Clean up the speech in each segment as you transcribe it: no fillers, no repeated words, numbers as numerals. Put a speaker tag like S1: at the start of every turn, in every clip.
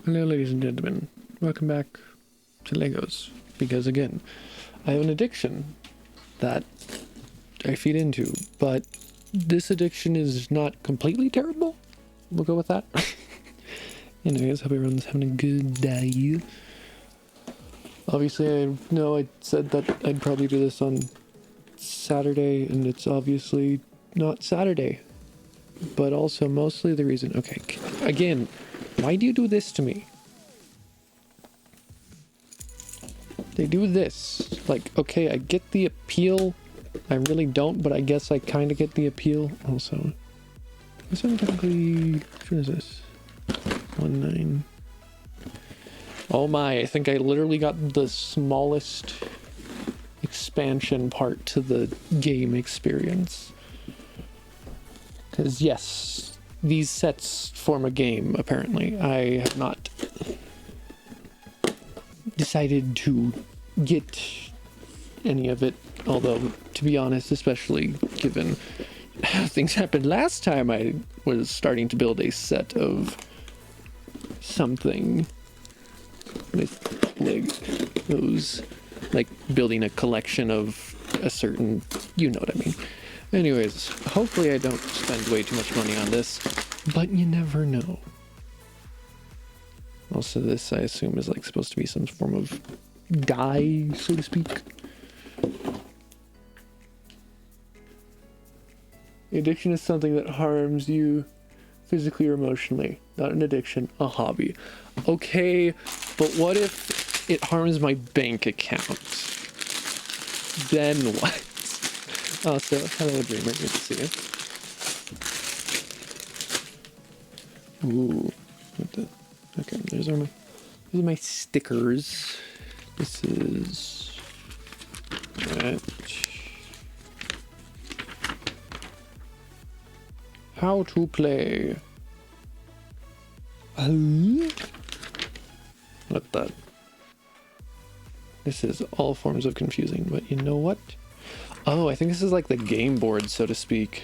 S1: Hello ladies and gentlemen, welcome back to Legos, because again, I have an addiction that I feed into, but this addiction is not completely terrible. We'll go with that. Anyways, hope everyone's having a good day. Obviously, I know I said that I'd probably do this on Saturday, and it's obviously not Saturday. But also mostly the reason, okay, again, why do you do this to me? They do this. Like, okay, I get the appeal. I really don't, but I guess I kind of get the appeal. Also, this one technically, what is this? 1.9. Oh my, I think I literally got the smallest expansion part to the game experience. Because yes, these sets form a game, apparently. I have not decided to get any of it, although, to be honest, especially given how things happened last time I was starting to build a set of something with, like, those, like, building a collection of a certain, you know what I mean. Anyways, hopefully I don't spend way too much money on this, but you never know. Also, this, I assume, is like supposed to be some form of dye, so to speak. Addiction is something that harms you physically or emotionally. Not an addiction, a hobby. Okay, but what if it harms my bank account? Then what? Also, hello Dreamer, good to see you. Ooh, what the? Okay, those are my stickers. This is that. How to play. What that? This is all forms of confusing, but you know what? Oh, I think this is like the game board, so to speak.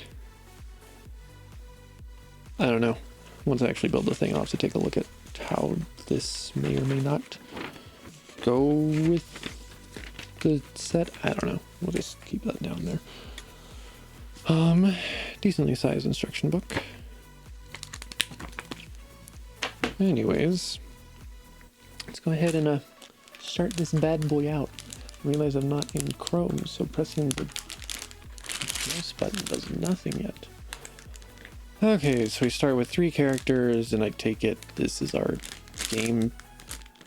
S1: I don't know. Once I actually build the thing, I'll have to take a look at how this may or may not go with the set. I don't know. We'll just keep that down there. Decently sized instruction book. Anyways, let's go ahead and start this bad boy out. Realize I'm not in Chrome, so pressing the mouse button does nothing yet. Okay, so we start with 3 characters, and I take it this is our game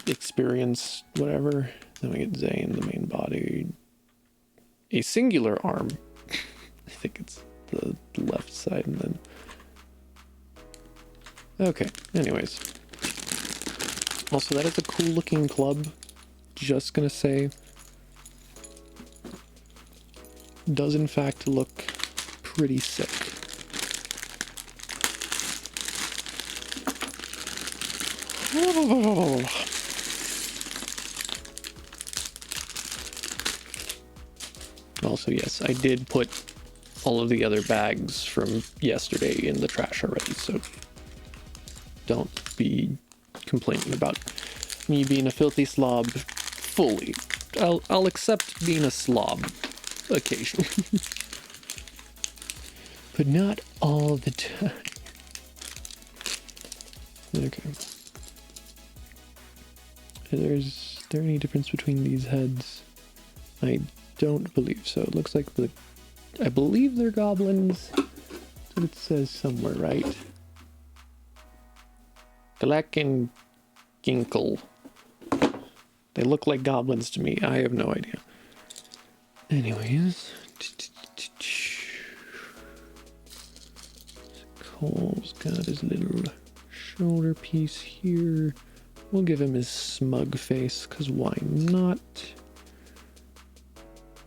S1: experience, whatever. Then we get Zane, the main body. A singular arm. I think it's the left side, and then... Okay, anyways. Also, that is a cool looking club. Just gonna say... does in fact look pretty sick. Also, yes, I did put all of the other bags from yesterday in the trash already, so don't be complaining about me being a filthy slob fully. I'll accept being a slob occasionally. But not all the time. Okay. Is there any difference between these heads? I don't believe so. It looks like I believe they're goblins. what it says somewhere, right? Galak and Ginkle. They look like goblins to me. I have no idea. Anyways. Cole's got his little shoulder piece here. We'll give him his smug face, because why not?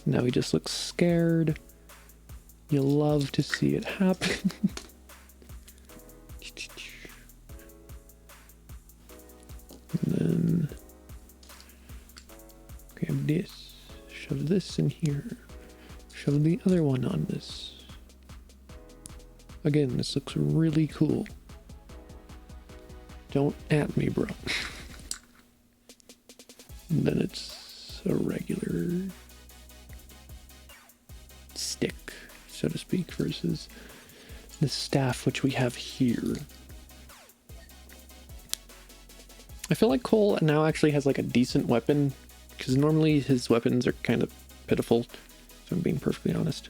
S1: Now he just looks scared. You love to see it happen. And then grab this, shove this in here, shove the other one on this. Again, this looks really cool. Don't at me, bro. And then it's a regular stick, so to speak, versus the staff which we have here. I feel like Cole now actually has like a decent weapon, because normally his weapons are kind of pitiful, if I'm being perfectly honest.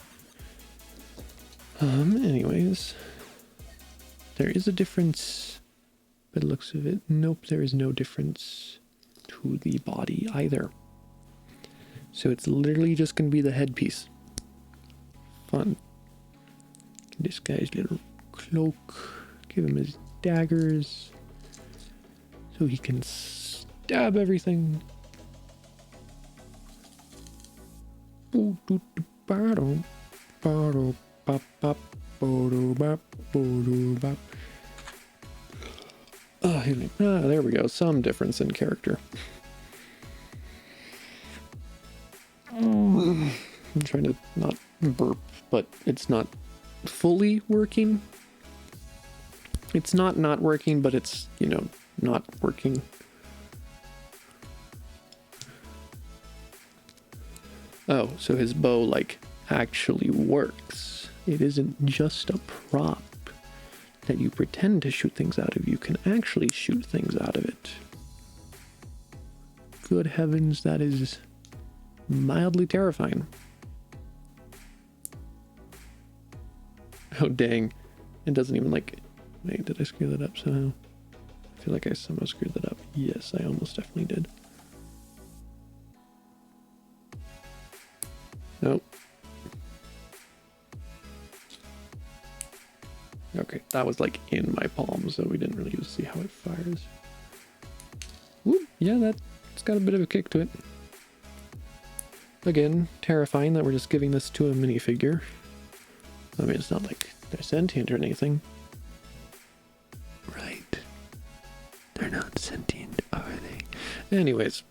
S1: Anyways, there is a difference, by the looks of it. Nope, there is no difference to the body either. So it's literally just going to be the headpiece. Fun. This guy's little cloak. Give him his daggers, so he can stab everything. There we go. Some difference in character. I'm trying to not burp, but it's not fully working. It's not working, but it's, you know, not working. Oh, so his bow, like, actually works. It isn't just a prop that you pretend to shoot things out of. You can actually shoot things out of it. Good heavens, that is mildly terrifying. Oh, dang. It doesn't even, like... Wait, did I screw that up somehow? I feel like I somehow screwed that up. Yes, I almost definitely did. Nope. Okay, that was like in my palm, so we didn't really get to see how it fires. Whoop, yeah, that's got a bit of a kick to it. Again, terrifying that we're just giving this to a minifigure. I mean, it's not like they're sentient or anything. Right. They're not sentient, are they? Anyways.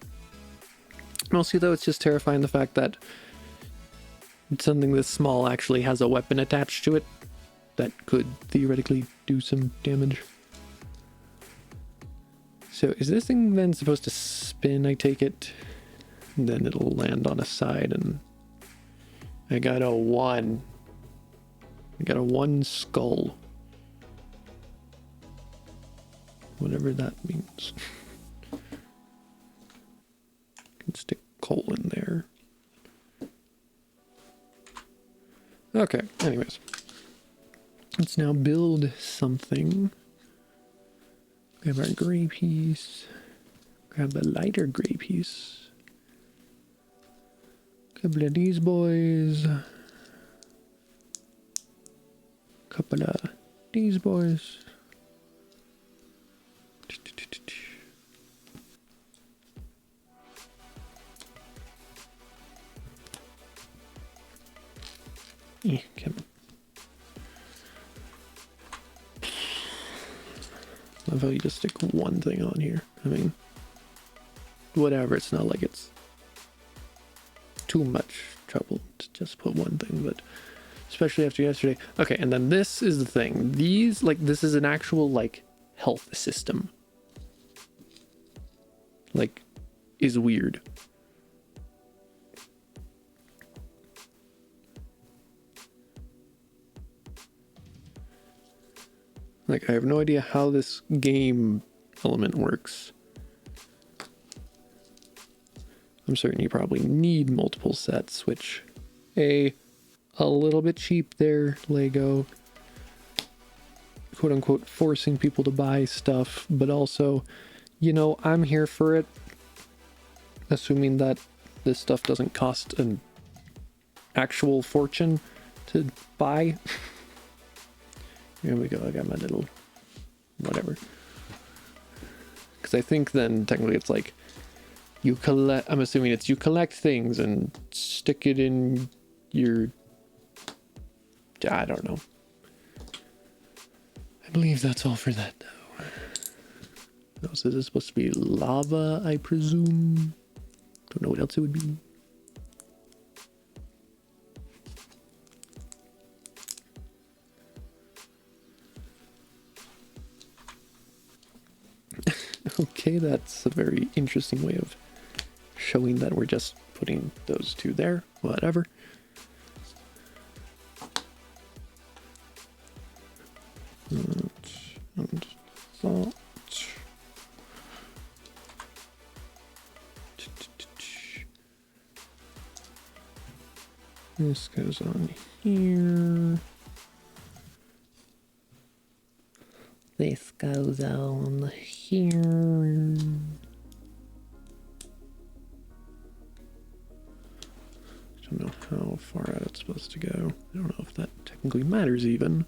S1: Mostly though, it's just terrifying the fact that something this small actually has a weapon attached to it that could theoretically do some damage. So is this thing then supposed to spin, I take it? And then it'll land on a side, and I got a 1. I got a 1 skull. Whatever that means. Can stick coal in there. Okay, anyways. Let's now build something. Grab our gray piece. Grab a lighter gray piece. Couple of these boys. Couple of these boys. Yeah, come on. Love how you just stick one thing on here. I mean, whatever, it's not like it's too much trouble to just put one thing, but especially after yesterday. Okay, and then this is the thing. These, like, this is an actual, like, health system. Like, is weird. Like, I have no idea how this game element works. I'm certain you probably need multiple sets, which, a little bit cheap there, Lego. quote unquote forcing people to buy stuff, but also, you know, I'm here for it, assuming that this stuff doesn't cost an actual fortune to buy. Here we go, I got my little whatever. Because I think then technically it's like you collect, I'm assuming it's you collect things and stick it in your, I don't know. I believe that's all for that though. Oh, so this is supposed to be lava, I presume. Don't know what else it would be. Okay, that's a very interesting way of showing that we're just putting those two there. Whatever. And that. This goes on here. This goes on here. I don't know how far out it's supposed to go. I don't know if that technically matters even.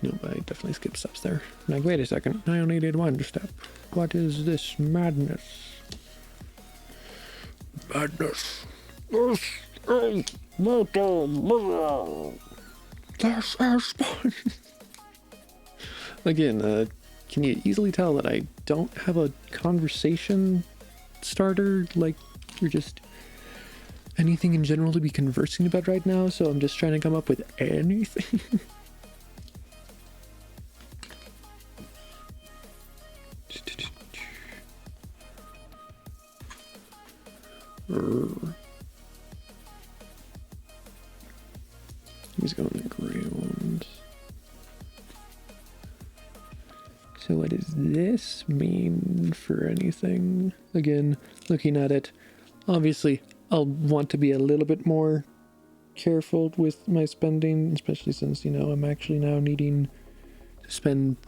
S1: No, I definitely skipped steps there. Like, wait a second, I only did one step. What is this madness? Madness. This is mortal mirror. This is fun. Again, can you easily tell that I don't have a conversation starter? Like, we're just anything in general to be conversing about right now, so I'm just trying to come up with anything. He's going the ground. So what does this mean for anything? Again, looking at it, obviously I'll want to be a little bit more careful with my spending, especially since, you know, I'm actually now needing to spend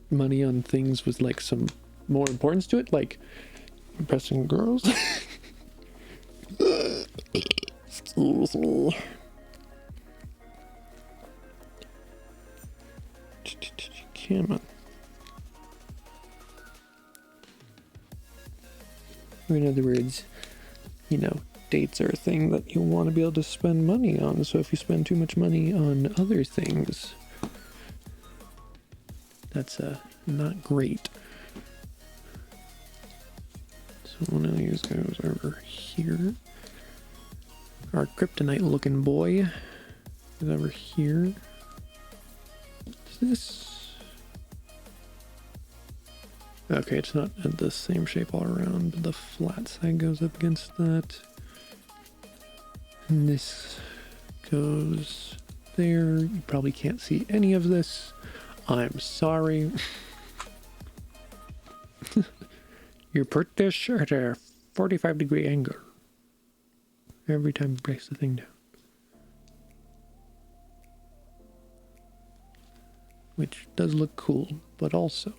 S1: money on things with like some more importance to it, like impressing girls. Excuse me. Come on. In other words, you know, dates are a thing that you want to be able to spend money on. So if you spend too much money on other things, that's not great. So one of these goes over here. Our kryptonite looking boy is over here. What's this? Okay, it's not the same shape all around, but the flat side goes up against that. And this goes there. You probably can't see any of this. I'm sorry. You put this at a 45-degree angle every time you brace the thing down. Which does look cool, but also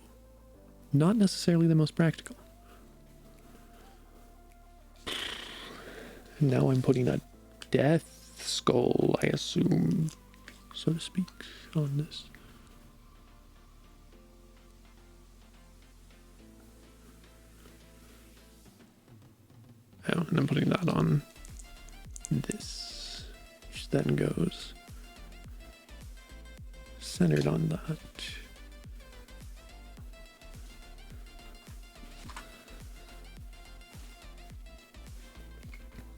S1: not necessarily the most practical. And now I'm putting a death skull, I assume, so to speak, on this. Oh, and I'm putting that on this, which then goes centered on that.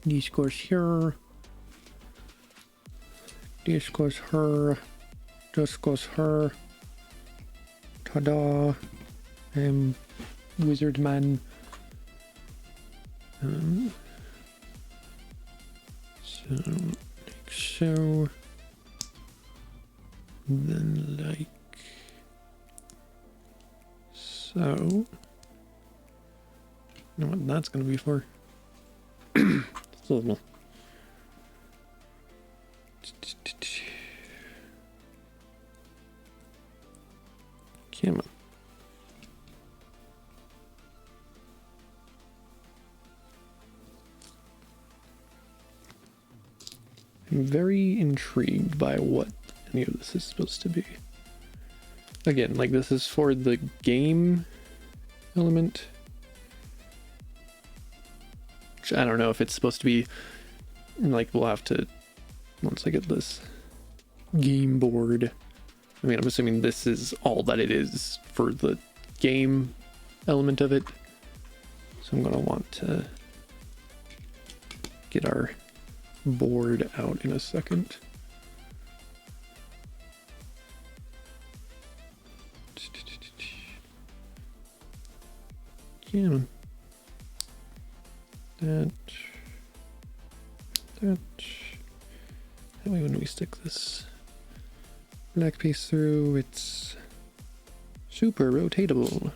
S1: This goes here. This goes here. This goes here. Ta-da. Wizard man. So, like so. Then like so. I know what that's going to be for. So no. Come on. I'm very intrigued by what any of this is supposed to be. Again, like this is for the game element. Which I don't know if it's supposed to be, like, we'll have to, once I get this game board. I mean, I'm assuming this is all that it is for the game element of it. So I'm gonna want to get our board out in a second. Yeah. That way when we stick this black piece through, it's super rotatable.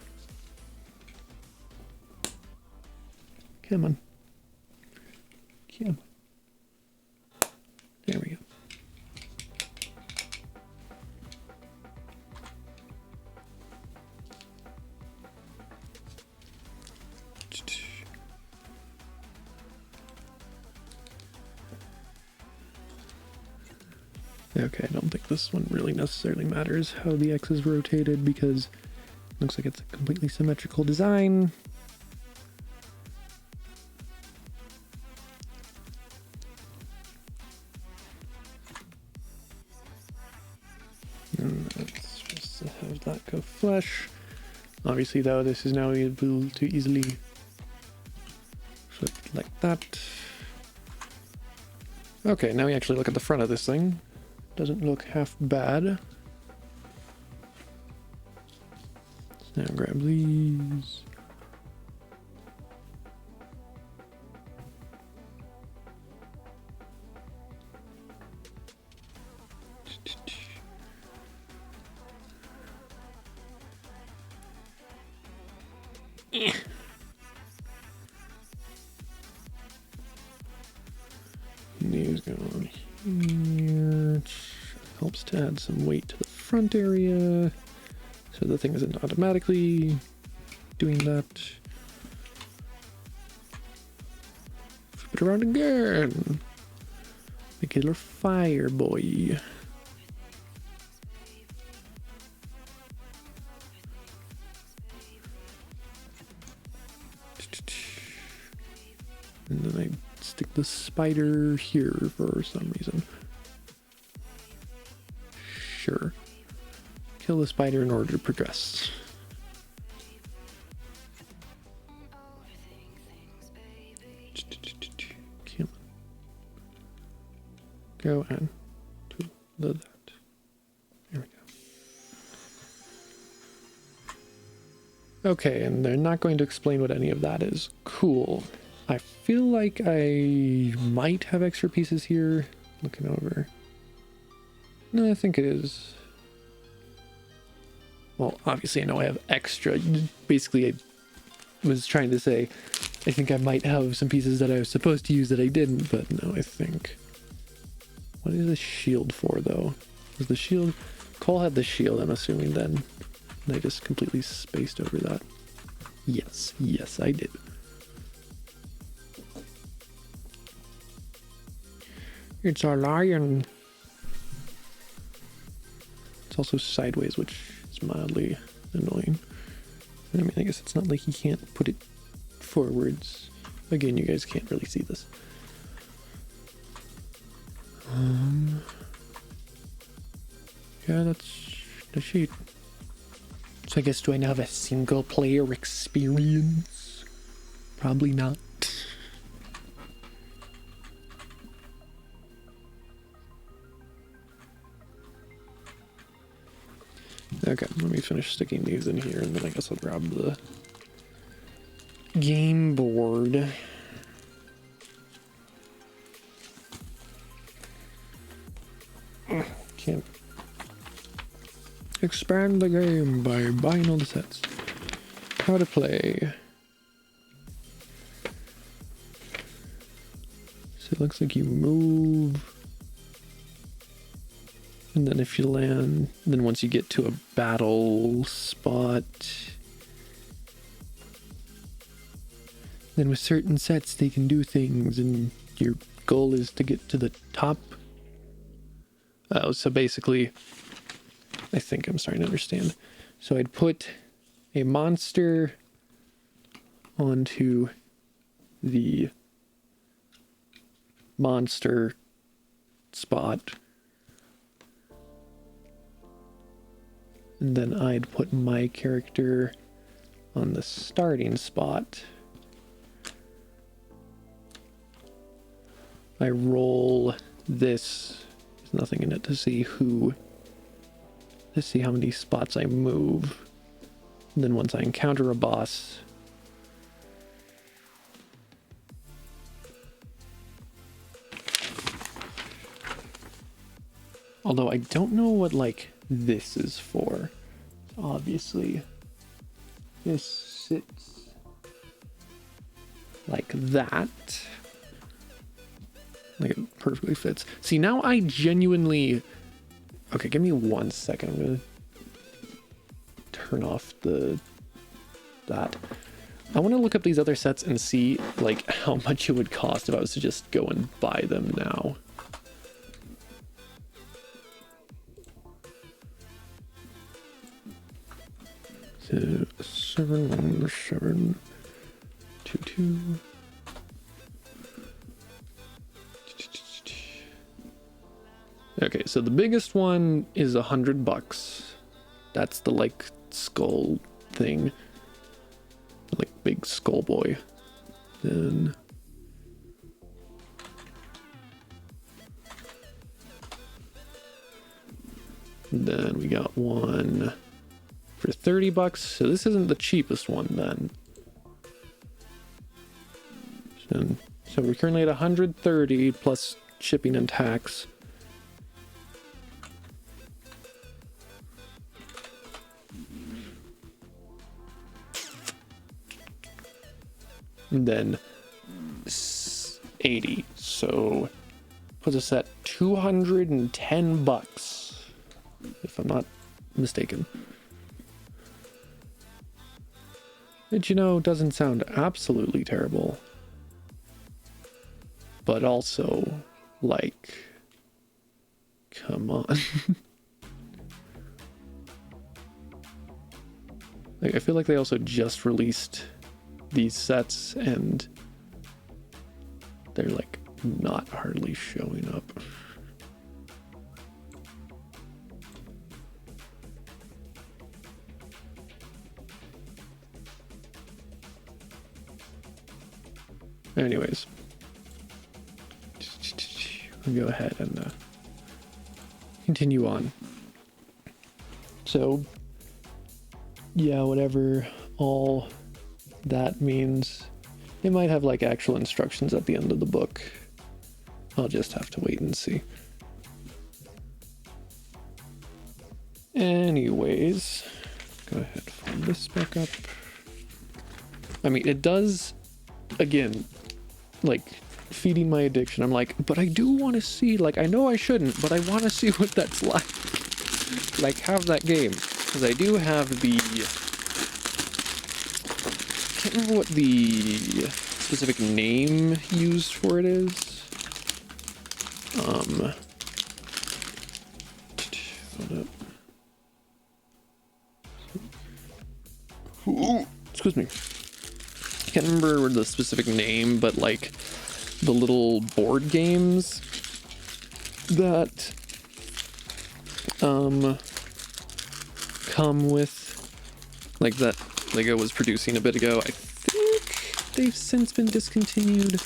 S1: Come on. Come on. There we go. Okay, I don't think this one really necessarily matters how the X is rotated because it looks like it's a completely symmetrical design. And let's just have that go flush. Obviously though, this is now able to easily flip like that. Okay, now we actually look at the front of this thing. Doesn't look half bad. Let's now grab these. These go on here. Helps to add some weight to the front area, so the thing isn't automatically doing that. Flip it around again. Make it a little fire boy. And then I stick the spider here for some reason. Sure. Kill the spider in order to progress. Go on to the that. There we go. Okay, and they're not going to explain what any of that is. Cool. I feel like I might have extra pieces here. Looking over. No, I think it is. Well, obviously I know I have extra. Basically, I was trying to say I think I might have some pieces that I was supposed to use that I didn't, but no, I think. What is the shield for, though? Is the shield... Cole had the shield, I'm assuming, then. And I just completely spaced over that. Yes, yes, I did. It's a lion. It's also sideways, which is mildly annoying. I mean, I guess it's not like he can't put it forwards. Again, you guys can't really see this. Yeah, that's the sheet. So I guess, do I now have a single player experience? Probably not. Okay, let me finish sticking these in here, and then I guess I'll grab the game board. Can't expand the game by buying all the sets. How to play. So it looks like you move. And then if you land, then once you get to a battle spot, then with certain sets they can do things, and your goal is to get to the top. Oh, so basically, I think I'm starting to understand. So I'd put a monster onto the monster spot, and then I'd put my character on the starting spot. I roll this. There's nothing in it to see who. Let's see how many spots I move. And then once I encounter a boss, although I don't know what like this is for. Obviously, this sits like that. Like it perfectly fits. See, now I genuinely... Okay, give me 1 second. I'm gonna turn off that. I want to look up these other sets and see like how much it would cost if I was to just go and buy them now. So 71722. Okay, so the biggest one is $100. That's the like skull thing, like big skull boy. Then we got one for $30. So this isn't the cheapest one then. So we're currently at 130 plus shipping and tax. And then 80, so puts us at $210, if I'm not mistaken. Which, you know, doesn't sound absolutely terrible, but also, like, come on. Like, I feel like they also just released these sets and they're like not hardly showing up. Anyways, we'll go ahead and continue on. So yeah, whatever all that means, they might have like actual instructions at the end of the book. I'll just have to wait and see. Anyways, go ahead, fold this back up. I mean, it does, again, like feeding my addiction. I'm like, but I do want to see, like, I know I shouldn't, but I want to see what that's like. Like, have that game. Because I do have the... I can't remember what the specific name used for it is. Hold up. Ooh, excuse me. I can't remember the specific name, but like the little board games that come with, like, that Lego was producing a bit ago. I think they've since been discontinued.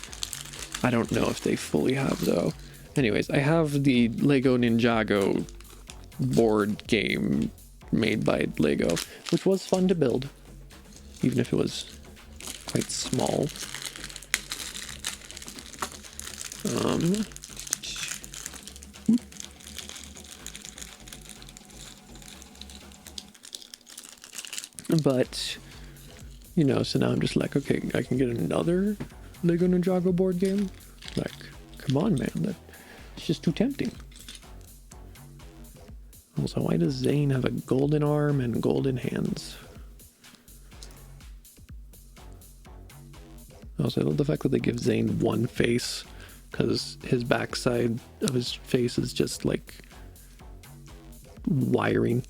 S1: I don't know if they fully have though. Anyways, I have the Lego Ninjago board game made by Lego, which was fun to build, even if it was quite small. But, you know, so now I'm just like, okay, I can get another Lego Ninjago board game. Like, Come on, man. It's just too tempting. Also, why does Zane have a golden arm and golden hands? Also, I love the fact that they give Zane one face, because his backside of his face is just like wiring.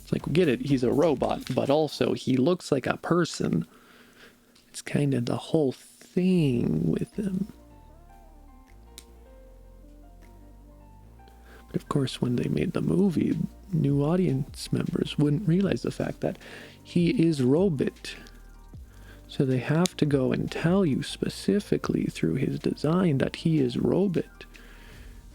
S1: It's like, we get it, he's a robot, but also he looks like a person. It's kind of the whole thing with him. But of course, when they made the movie, new audience members wouldn't realize the fact that he is robot. So they have to go and tell you specifically through his design that he is robot.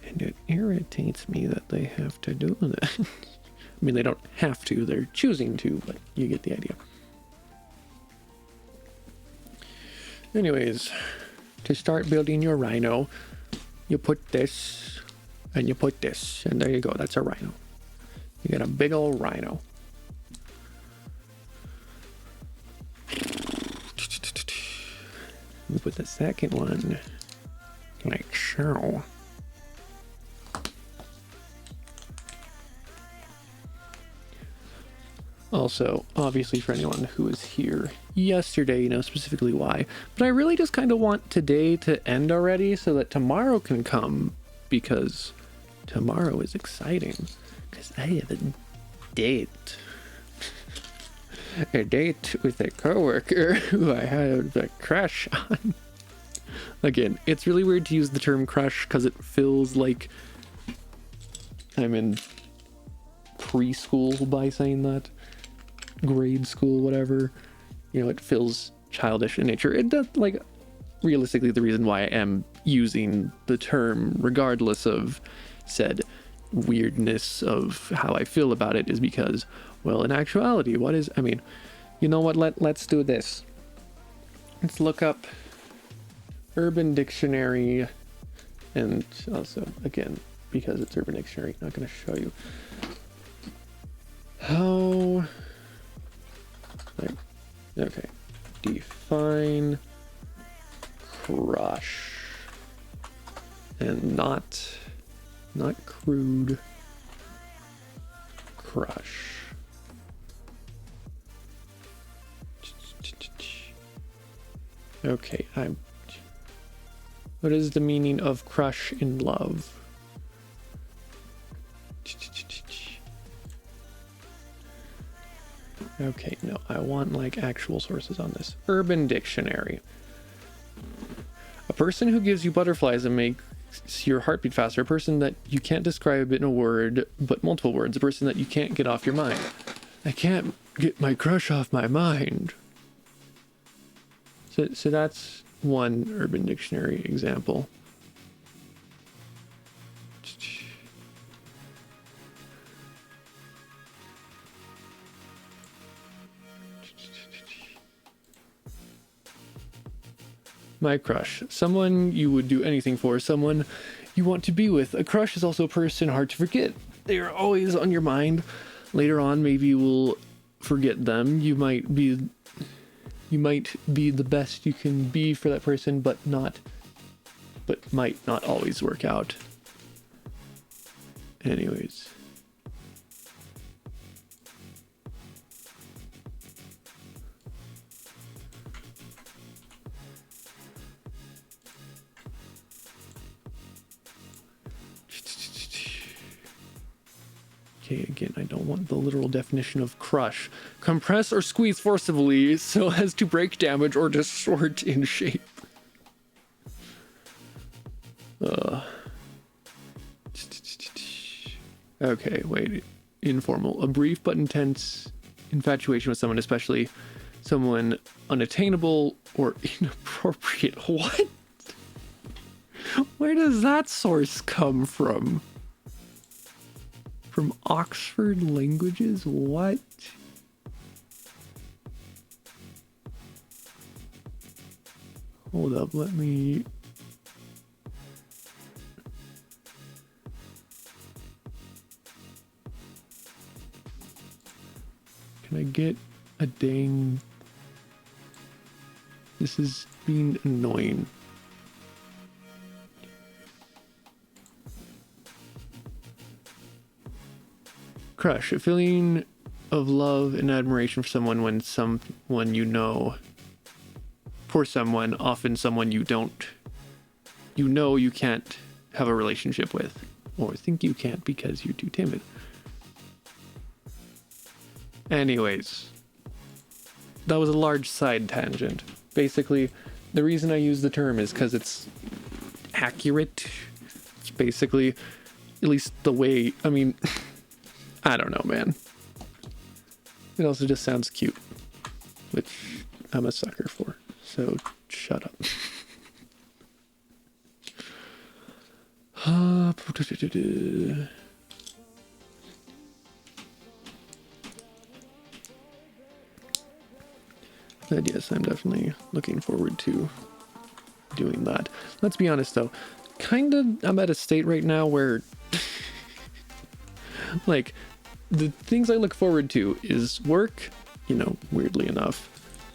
S1: And it irritates me that they have to do that. I mean, they don't have to, they're choosing to, but you get the idea. Anyways, to start building your rhino, you put this, and you put this, and there you go, that's a rhino. You got a big old rhino. We put the second one like so. Also, obviously for anyone who was here yesterday, you know specifically why, but I really just kind of want today to end already so that tomorrow can come, because tomorrow is exciting, because I have a date. A date with a coworker who I had a crush on. Again, it's really weird to use the term crush because it feels like I'm in preschool by saying that. Grade school, whatever. You know, it feels childish in nature. It does, like, realistically, the reason why I am using the term, regardless of said weirdness of how I feel about it, is because, well, in actuality, what is, I mean, you know what, let's do this. Let's look up Urban Dictionary, and also, again, because it's Urban Dictionary, not going to show you how, like, okay, define crush, and not crude, crush. Okay, what is the meaning of crush in love? Okay, no, I want like actual sources on this. Urban Dictionary. A person who gives you butterflies and makes your heartbeat faster. A person that you can't describe in a word, but multiple words. A person that you can't get off your mind. I can't get my crush off my mind. So that's one Urban Dictionary example. My crush. Someone you would do anything for. Someone you want to be with. A crush is also a person hard to forget. They are always on your mind. Later on, maybe you will forget them. You might be the best you can be for that person, but might not always work out. Anyways. Okay, again, I don't want the literal definition of crush. Compress or squeeze forcibly so as to break, damage, or distort in shape. Okay, wait. Informal. A brief but intense infatuation with someone, especially someone unattainable or inappropriate. What? Where does that source come from? From Oxford Languages? What? Hold up, let me... Can I get a dang... This is being annoying. Crush, a feeling of love and admiration for someone when someone you know, for someone, often someone you don't, you can't have a relationship with, or think you can't because you're too timid. Anyways, that was a large side tangent. Basically, the reason I use the term is because it's accurate. It's basically, at least the way, I mean, I don't know, man. It also just sounds cute, which I'm a sucker for. So shut up. But yes, I'm definitely looking forward to doing that. Let's be honest though, I'm at a state right now where like the things I look forward to is work, you know, weirdly enough.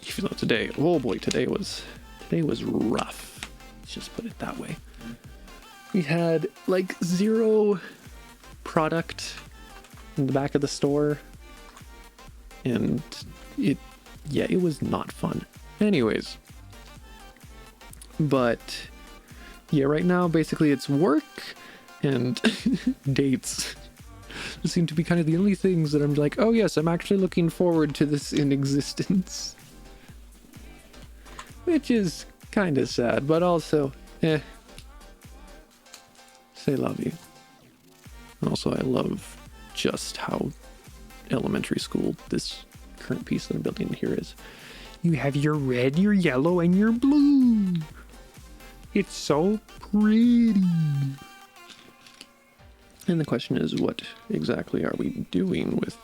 S1: Even though today, oh boy, today was rough. Let's just put it that way. We had like 0 product in the back of the store, and it was not fun. Anyways, but yeah, right now basically it's work and dates. Those seem to be kind of the only things that I'm like, oh yes, I'm actually looking forward to this in existence. Which is kind of sad, but also, say love you. And also I love just how elementary school this current piece that I'm building here is. You have your red, your yellow, and your blue. It's so pretty. And the question is, what exactly are we doing with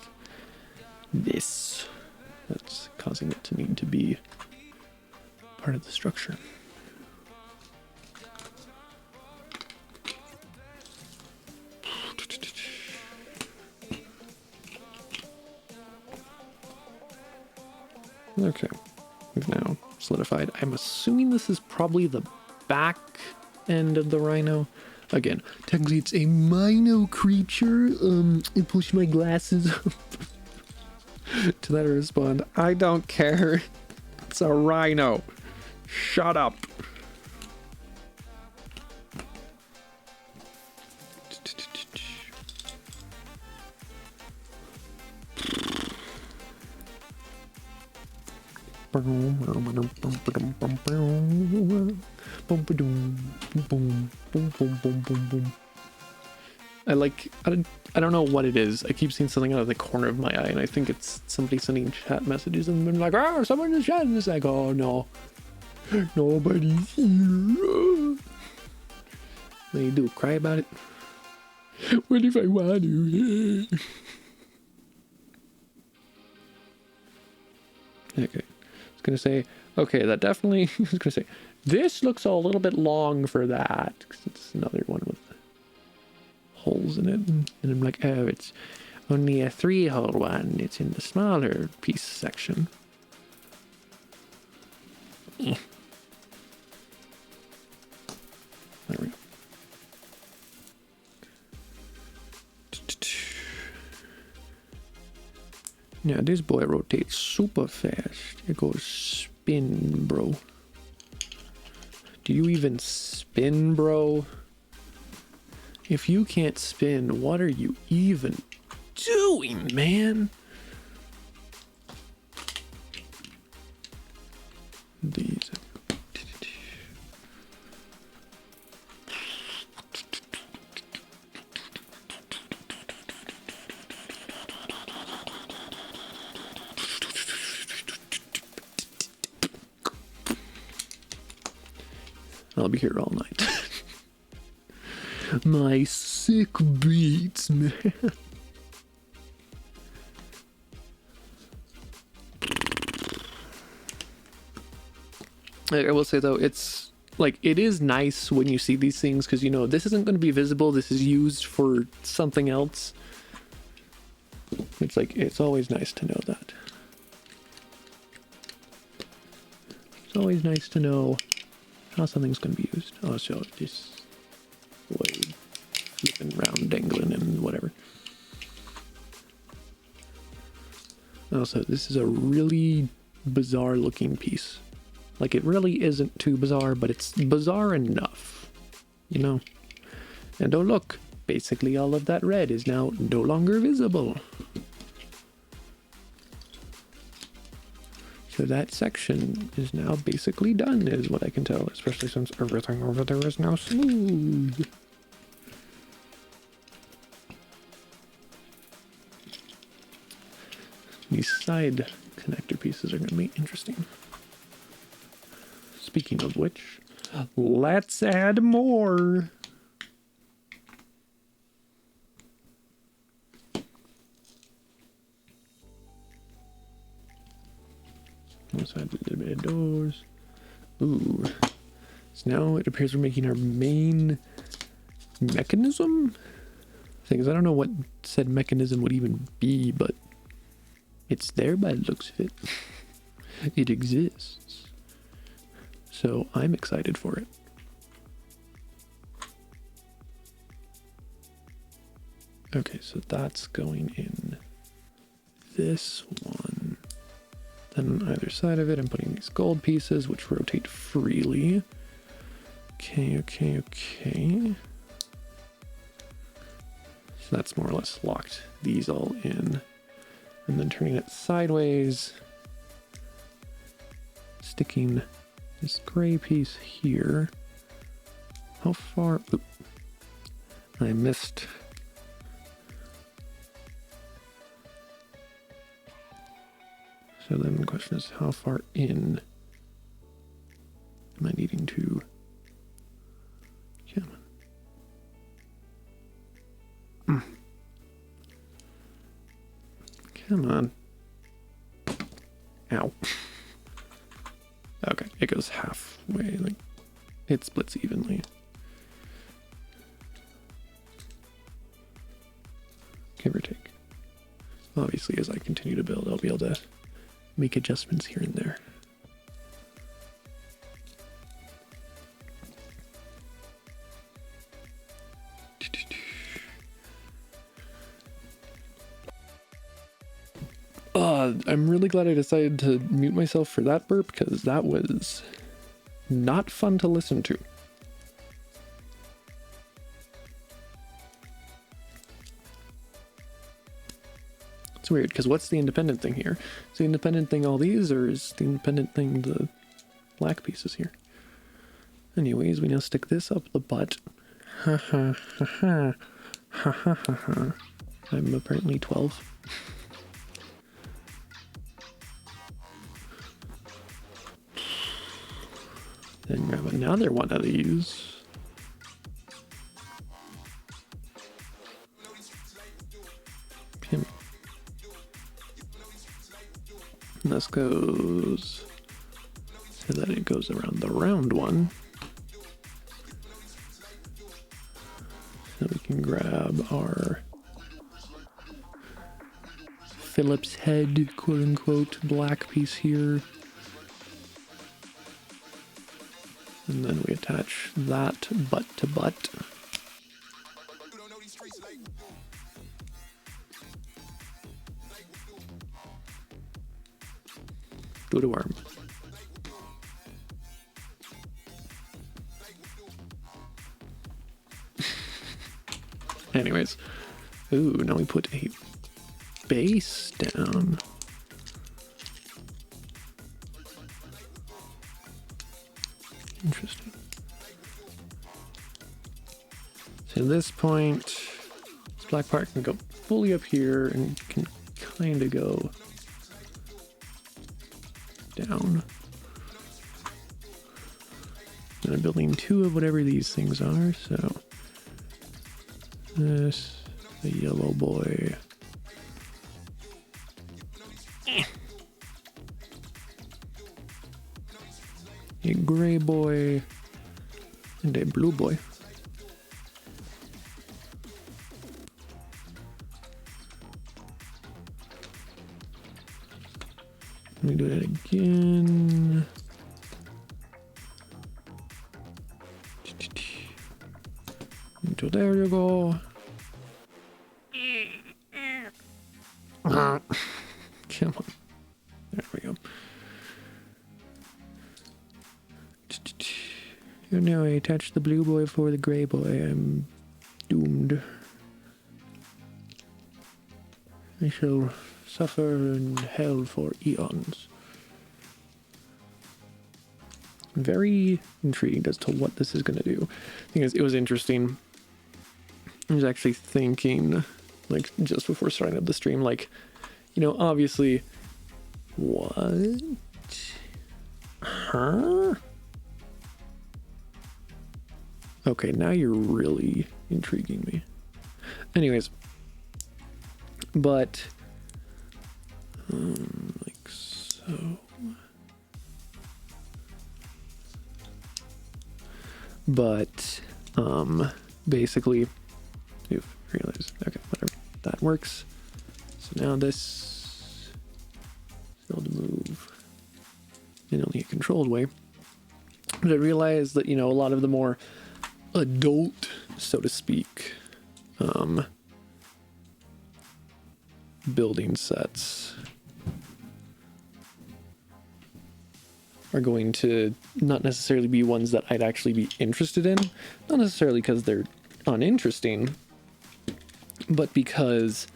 S1: this that's causing it to need to be part of the structure? Okay, we've now solidified. I'm assuming this is probably the back end of the rhino. Again, technically it's a Mino creature. I push my glasses up. To that I respond, I don't care. It's a rhino. Shut up. I don't know what it is. I keep seeing something out of the corner of my eye, and I think it's somebody sending chat messages and I'm like, oh, someone in the chat, and it's like, oh no, nobody's here. They do cry about it. What if I want to? Okay. I was gonna say, okay, that definitely, I was gonna say, this looks a little bit long for that, because it's another one with holes in it, and I'm like, oh, it's only a 3-hole one, it's in the smaller piece section. There we go. Now this boy rotates super fast. It goes spin, bro. Do you even spin, bro? If you can't spin, what are you even doing, man? These. I'll be here all night. My sick beats, man. I will say though, it's like, it is nice when you see these things, because you know this isn't going to be visible, this is used for something else. It's like, it's always nice to know that. It's always nice to know how something's going to be used. Oh, so just way flipping around, dangling and whatever. Also, this is a really bizarre looking piece. Like, it really isn't too bizarre, but it's bizarre enough, you know? And oh look, basically all of that red is now no longer visible. So that section is now basically done, is what I can tell, especially since everything over there is now smooth. These side connector pieces are going to be interesting. Speaking of which, let's add more. Let's add a little bit of doors. Ooh. So now it appears we're making our main mechanism? Things I don't know what said mechanism would even be, but it's there by the looks of it. It exists. So I'm excited for it. Okay, so that's going in this one. Then on either side of it, I'm putting these gold pieces, which rotate freely. Okay. So that's more or less locked these all in. And then turning it sideways, sticking this gray piece here. How far? Oop, I missed. So then the question is, how far in am I needing to? Come on. Come on. Ow. Okay, it goes halfway, like it splits evenly. Give or take. Obviously, as I continue to build, I'll be able to make adjustments here and there. I'm really glad I decided to mute myself for that burp, because that was not fun to listen to. It's weird, because what's the independent thing here? Is the independent thing all these, or is the independent thing the black pieces here? Anyways, we now stick this up the butt. Ha ha ha ha. Ha ha ha ha. I'm apparently 12. Then grab another one of these. And this goes so that it goes around the round one. So we can grab our Phillips head, quote unquote, black piece here. And then we attach that butt to butt. Go to arm. Anyways. Ooh, now we put a base down. Interesting. So at this point, this black part can go fully up here and can kind of go down. And I'm building two of whatever these things are, so this, the yellow boy. A gray boy and a blue boy. Let me do that again. So there you go. Come on. Oh no, I attached the blue boy for the gray boy. I'm doomed. I shall suffer in hell for eons. Very intrigued as to what this is going to do. Thing is, it was interesting. I was actually thinking, like, just before starting up the stream, like, you know, obviously, what? Huh? Okay, now you're really intriguing me. Anyways, but, like so. But, basically, you've realized, okay, whatever, that works. So now this is able to move in only a controlled way. But I realized that, you know, a lot of the more adult, so to speak, building sets are going to not necessarily be ones that I'd actually be interested in. Not necessarily because they're uninteresting, but because,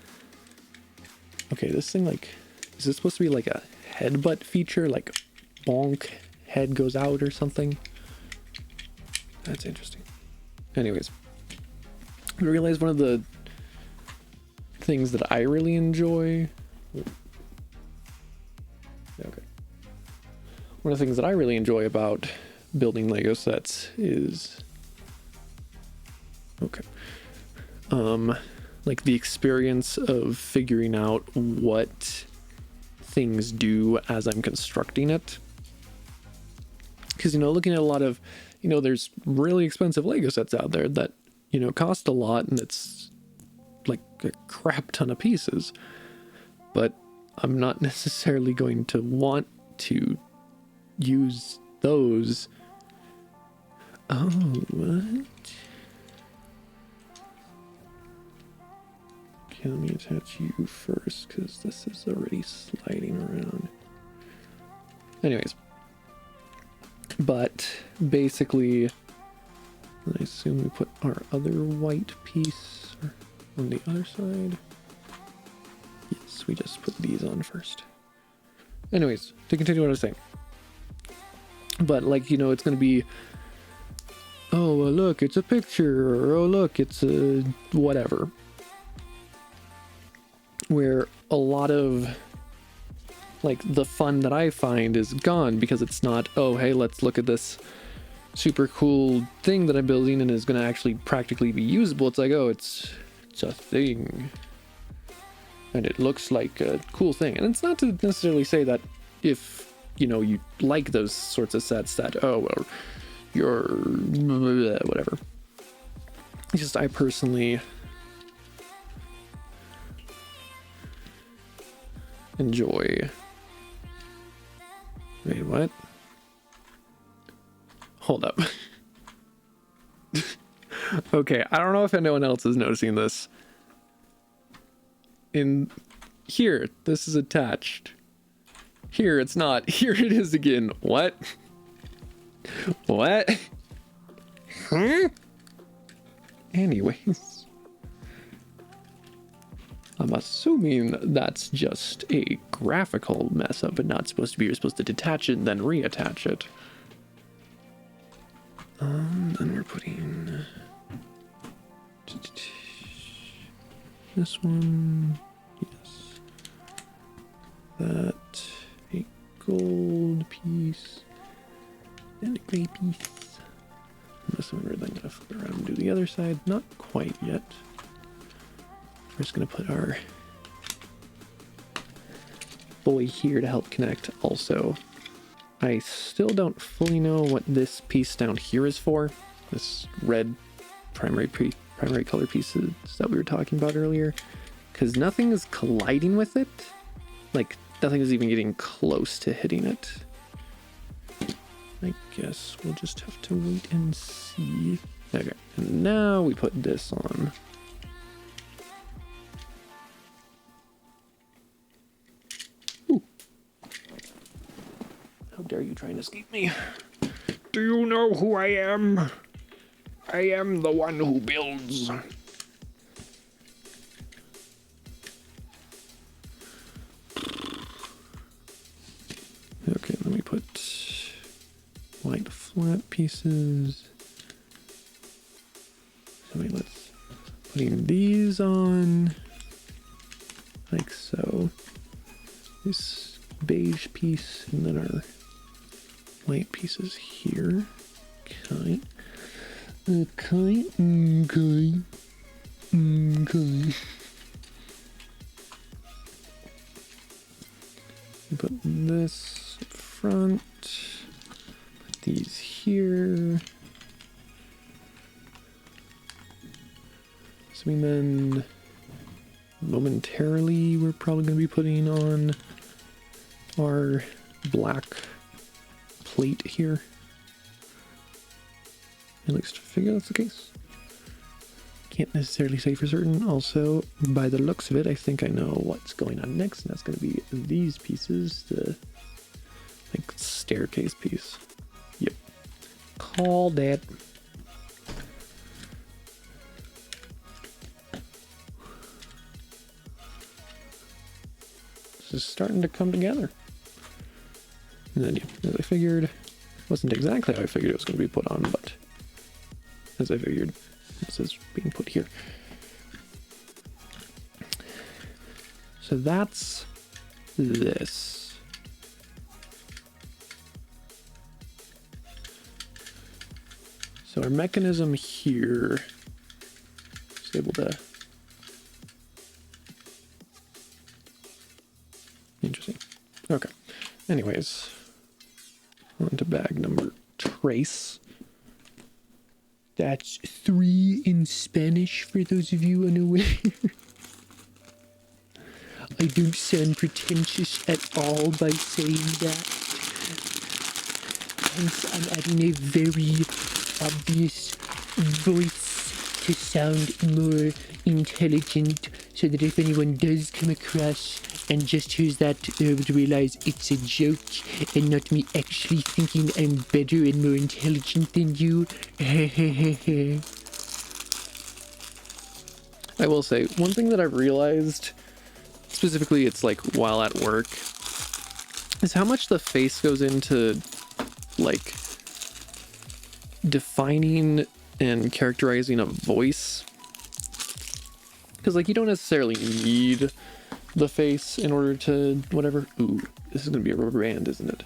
S1: okay, this thing, like, is this supposed to be like a headbutt feature? Like, bonk, head goes out or something? That's interesting. Anyways, I realized one of the things that I really enjoy. Okay. One of the things that I really enjoy about building Lego sets is, okay, like the experience of figuring out what things do as I'm constructing it. Because, you know, looking at a lot of, you know, there's really expensive Lego sets out there that, you know, cost a lot, and it's like a crap ton of pieces. But I'm not necessarily going to want to use those. Oh, what? Okay, let me attach you first, because this is already sliding around. Anyways. But basically, I assume we put our other white piece on the other side. Yes, we just put these on first. Anyways, to continue what I was saying. But, like, you know, it's going to be, oh, look, it's a picture, or oh, look, it's a whatever. Where a lot of, like, the fun that I find is gone because it's not, oh, hey, let's look at this super cool thing that I'm building and is going to actually practically be usable. It's like, oh, it's a thing. And it looks like a cool thing. And it's not to necessarily say that if, you know, you like those sorts of sets that, oh, well, you're whatever. It's just I personally enjoy. Wait, what? Hold up. Okay, I don't know if anyone else is noticing this. In here, this is attached. Here, it's not. Here it is again. What? What? Huh? Anyways. I'm assuming that's just a graphical mess up and not supposed to be. You're supposed to detach it and then reattach it. Then we're putting this one. Yes. That. A gold piece. And a gray piece. I'm assuming we're then going to flip around and do the other side. Not quite yet. We're just going to put our boy here to help connect also. I still don't fully know what this piece down here is for. This red primary color pieces that we were talking about earlier. Because nothing is colliding with it. Like, nothing is even getting close to hitting it. I guess we'll just have to wait and see. Okay, and now we put this on. How dare you try and escape me?
S2: Do you know who I am? I am the one who builds.
S1: Okay, let me put white flat pieces. So let's putting these on like so. This beige piece and then our white pieces here. Okay. Okay. Put this up front. Put these here. So we then momentarily we're probably going to be putting on our black plate here. At least figure that's the case. Can't necessarily say for certain. Also, by the looks of it, I think I know what's going on next, and that's going to be these pieces, the like staircase piece. Yep. Called it. This is starting to come together. And then, yeah, as I figured, wasn't exactly how I figured it was going to be put on, but as I figured, this is being put here. So that's this. So our mechanism here is able to... Interesting. Okay. Anyways, on to bag number trace. That's 3 in Spanish for those of you unaware. I don't sound pretentious at all by saying that. Hence, I'm adding a very obvious voice to sound more intelligent, so that if anyone does come across and just hears that, to realize it's a joke and not me actually thinking I'm better and more intelligent than you. I will say, one thing that I've realized, specifically it's like while at work, is how much the face goes into like defining and characterizing a voice. Because like you don't necessarily need the face in order to whatever. Ooh, this is gonna be a rubber band, isn't it?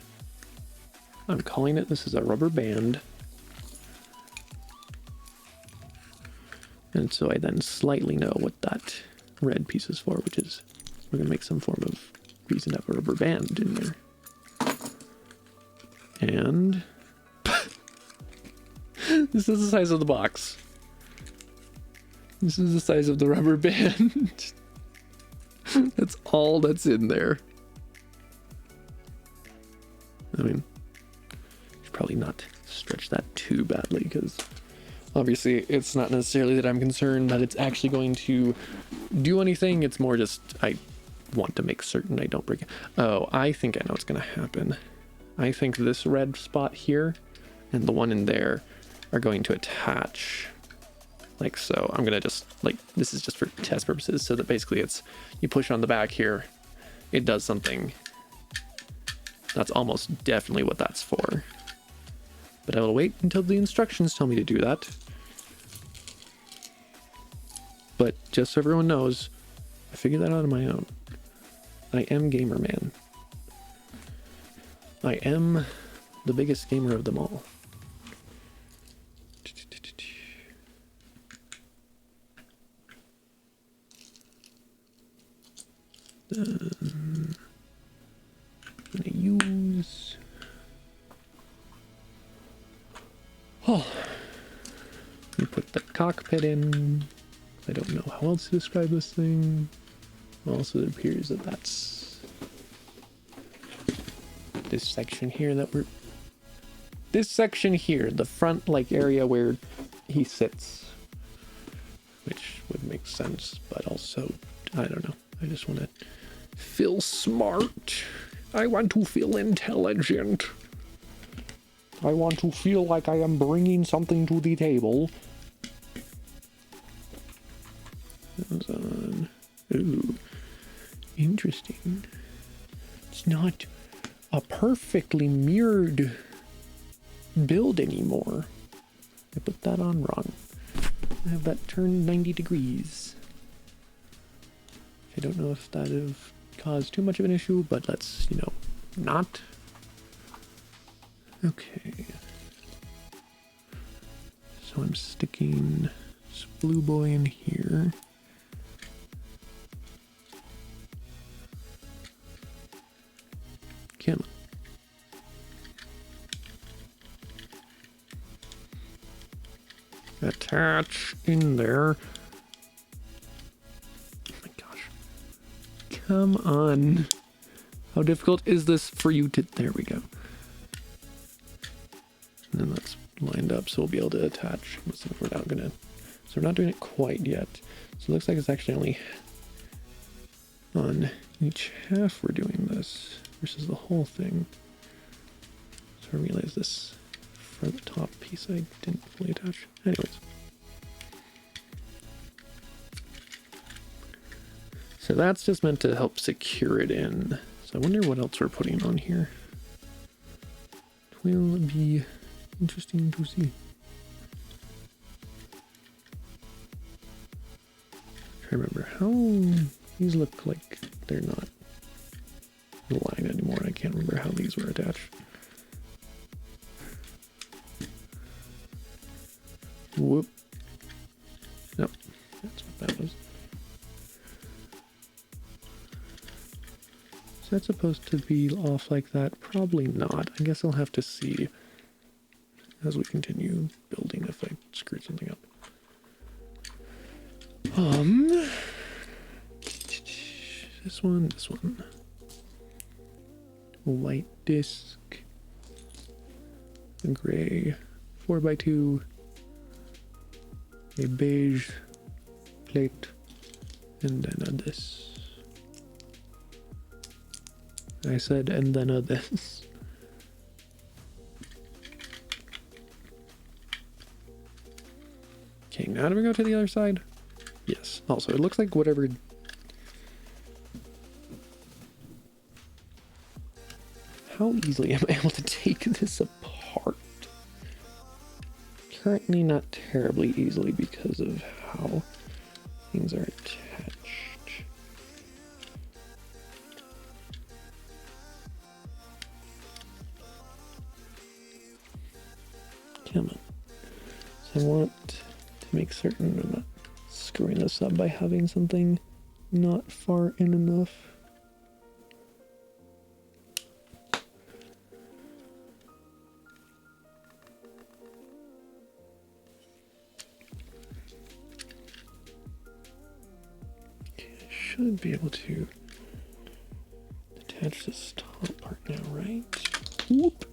S1: I'm calling it. This is a rubber band. And so I then slightly know what that red piece is for, which is we're gonna make some form of reason to have a rubber band in there. And this is the size of the box. This is the size of the rubber band. That's all that's in there. I mean, should probably not stretch that too badly, because obviously it's not necessarily that I'm concerned that it's actually going to do anything. It's more just I want to make certain I don't break it. Oh, I think I know what's going to happen. I think this red spot here and the one in there are going to attach like so. I'm gonna just like, this is just for test purposes, so that basically it's, you push on the back here, it does something. That's almost definitely what that's for, but I will wait until the instructions tell me to do that. But just so everyone knows, I figured that out on my own. I am gamer man. I am the biggest gamer of them all. I'm gonna use... Oh, let me put the cockpit in. I don't know how else to describe this thing. Also, it appears that that's this section here that we're... This section here, the front like area where he sits. Which would make sense, but also, I don't know. I just want to feel smart. I want to feel intelligent. I want to feel like I am bringing something to the table. Amazon. Ooh, interesting. It's not a perfectly mirrored build anymore. I put that on wrong. I have that turned 90 degrees. I don't know if that have caused too much of an issue, but let's, not. Okay. So I'm sticking this blue boy in here. Come on. Attach in there. Oh my gosh. Come on. How difficult is this for you to... There we go. And then that's lined up, so we'll be able to attach. We're not gonna... So we're not doing it quite yet. So it looks like it's actually only on each half we're doing this versus the whole thing. So I realize this front top piece I didn't fully attach. Anyways. So that's just meant to help secure it in. So I wonder what else we're putting on here. It will be interesting to see. I remember how these look like they're not aligned anymore. I can't remember how these were attached. Whoop. Nope, that's what that was. Is that supposed to be off like that? Probably not. I guess I'll have to see as we continue building if I screw something up. This one. White disc. A gray 4x2. A beige plate. And then a this. I said, and then a this. Okay, now do we go to the other side? Yes. Also, it looks like whatever... How easily am I able to take this apart? Currently not terribly easily because of how things are attached. Come on. So I want to make certain I'm not screwing this up by having something not far in enough. Okay, I should be able to attach this top part now, right? Whoop!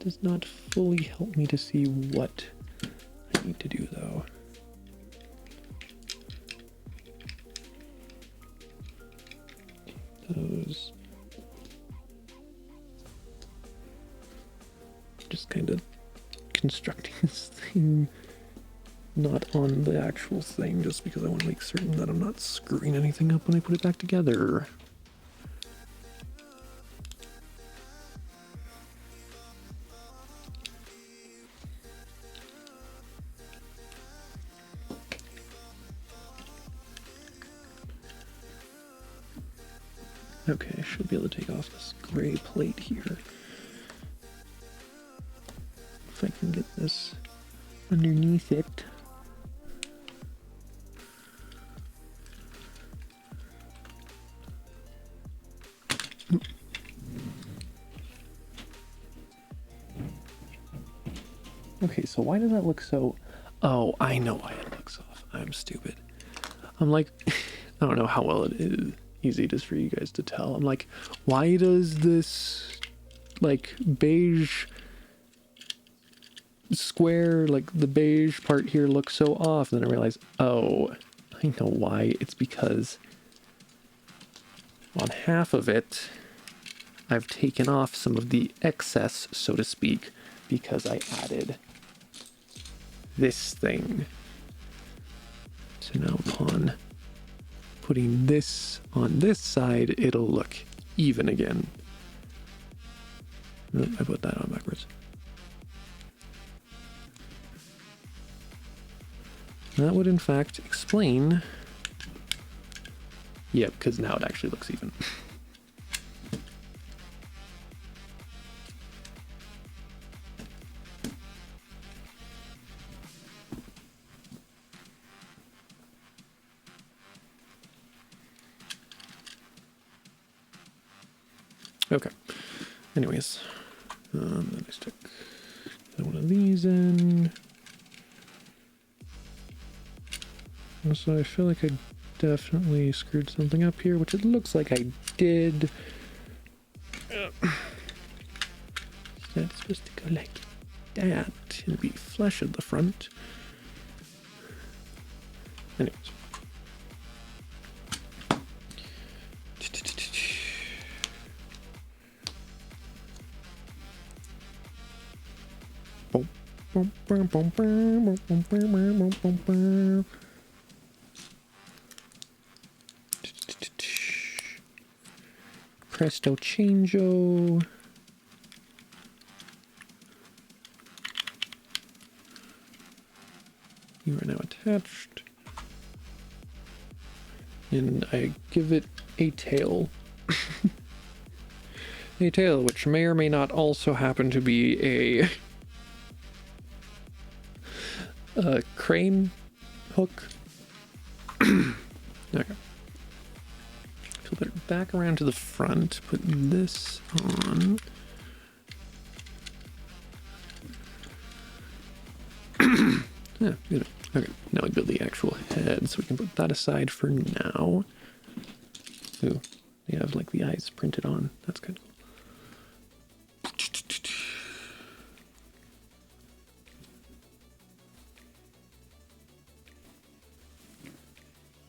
S1: Does not fully help me to see what I need to do though. Those just kind of constructing this thing not on the actual thing just because I want to make certain that I'm not screwing anything up when I put it back together. Okay, I should be able to take off this gray plate here. If I can get this underneath it. Okay, so why does that look so... Oh, I know why it looks off. I'm stupid. I'm like... I don't know how well it is. Easy just for you guys to tell. I'm like, why does this like beige square, like the beige part here, look so off? And then I realize, oh, I know why. It's because on half of it I've taken off some of the excess, so to speak, because I added this thing. So now upon putting this on this side, it'll look even again. Nope, I put that on backwards. That would in fact explain. Yep, because now it actually looks even. Okay. Anyways, then I stuck one of these in. So I feel like I definitely screwed something up here, which it looks like I did. That's supposed to go like that and be flush at the front. Anyways. Presto changeo. You are now attached. And I give it a tail. A tail, which may or may not also happen to be a crane hook. Okay. Flip it back around to the front, put this on. Yeah, good. Okay, now we build the actual head, so we can put that aside for now. Ooh, they have like the eyes printed on. That's good.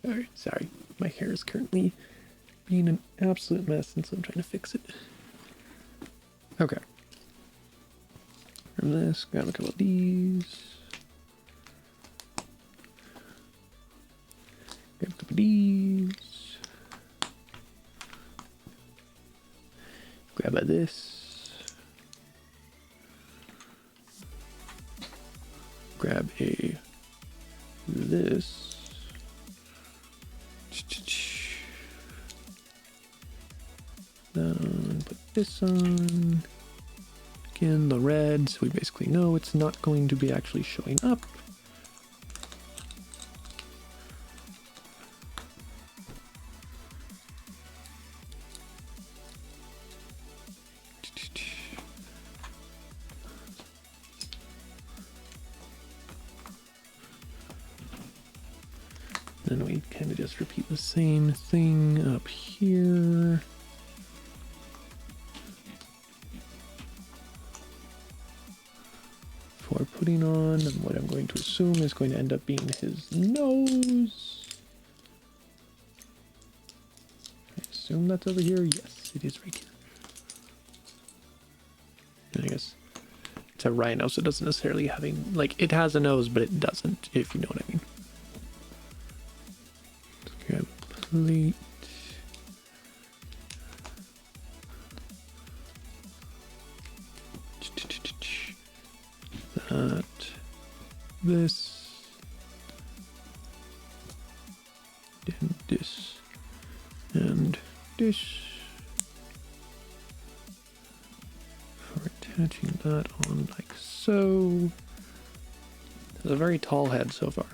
S1: Alright, sorry. My hair is currently being an absolute mess, and so I'm trying to fix it. Okay. From this, grab a couple of these. Grab a couple of these. Grab a this. Grab a this. Then put this on. Again, the red, so we basically know it's not going to be actually showing up. Then we kind of just repeat the same thing up here. For putting on what I'm going to assume is going to end up being his nose. I assume that's over here. Yes, it is right here. And I guess it's a rhino, so it doesn't necessarily having, like, it has a nose, but it doesn't, if you know what I mean. Grab a plate. That. This. And this. And this. For attaching that on like so. It's a very tall head so far.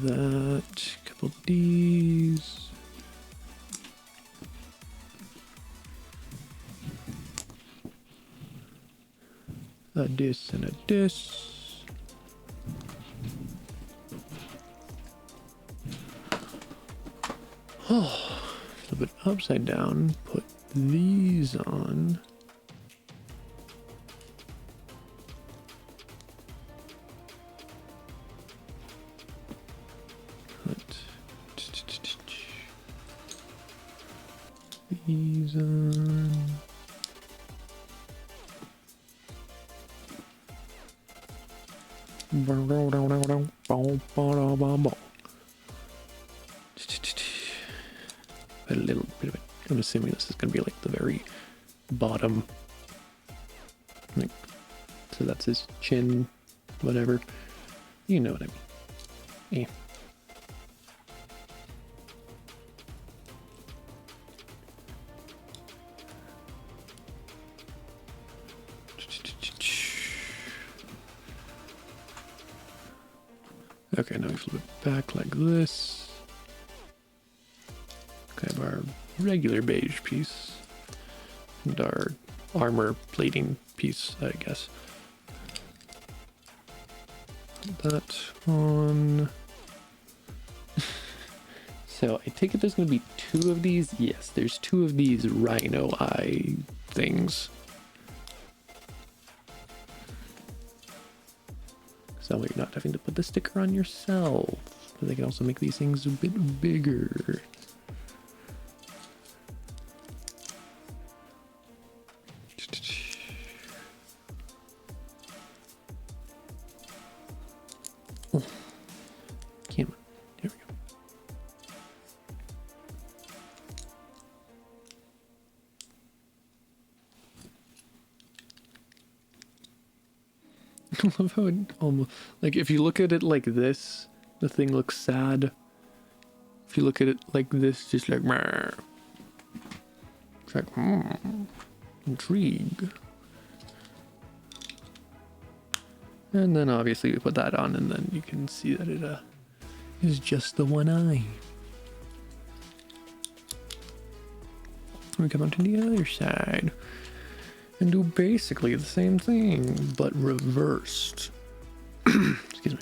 S1: That, couple of these. A this and a this. Oh, flip it upside down, put these on. these on. A little bit of it. I'm assuming this is going to be like the very bottom. Like, so that's his chin, whatever. You know what I mean. Yeah. Okay, now we flip it back like this. Okay, have our regular beige piece and our armor plating piece, I guess. Put that on. So I take it there's going to be 2 of these. Yes, there's 2 of these rhino eye things. So you're not having to put the sticker on yourself. But they can also make these things a bit bigger. Oh. Come on. There we go. I love how it almost, like, if you look at it like this, the thing looks sad. If you look at it like this, just like, meh. It's like, intrigue. And then obviously we put that on, and then you can see that it is just the one eye. We come on to the other side and do basically the same thing, but reversed. Excuse me.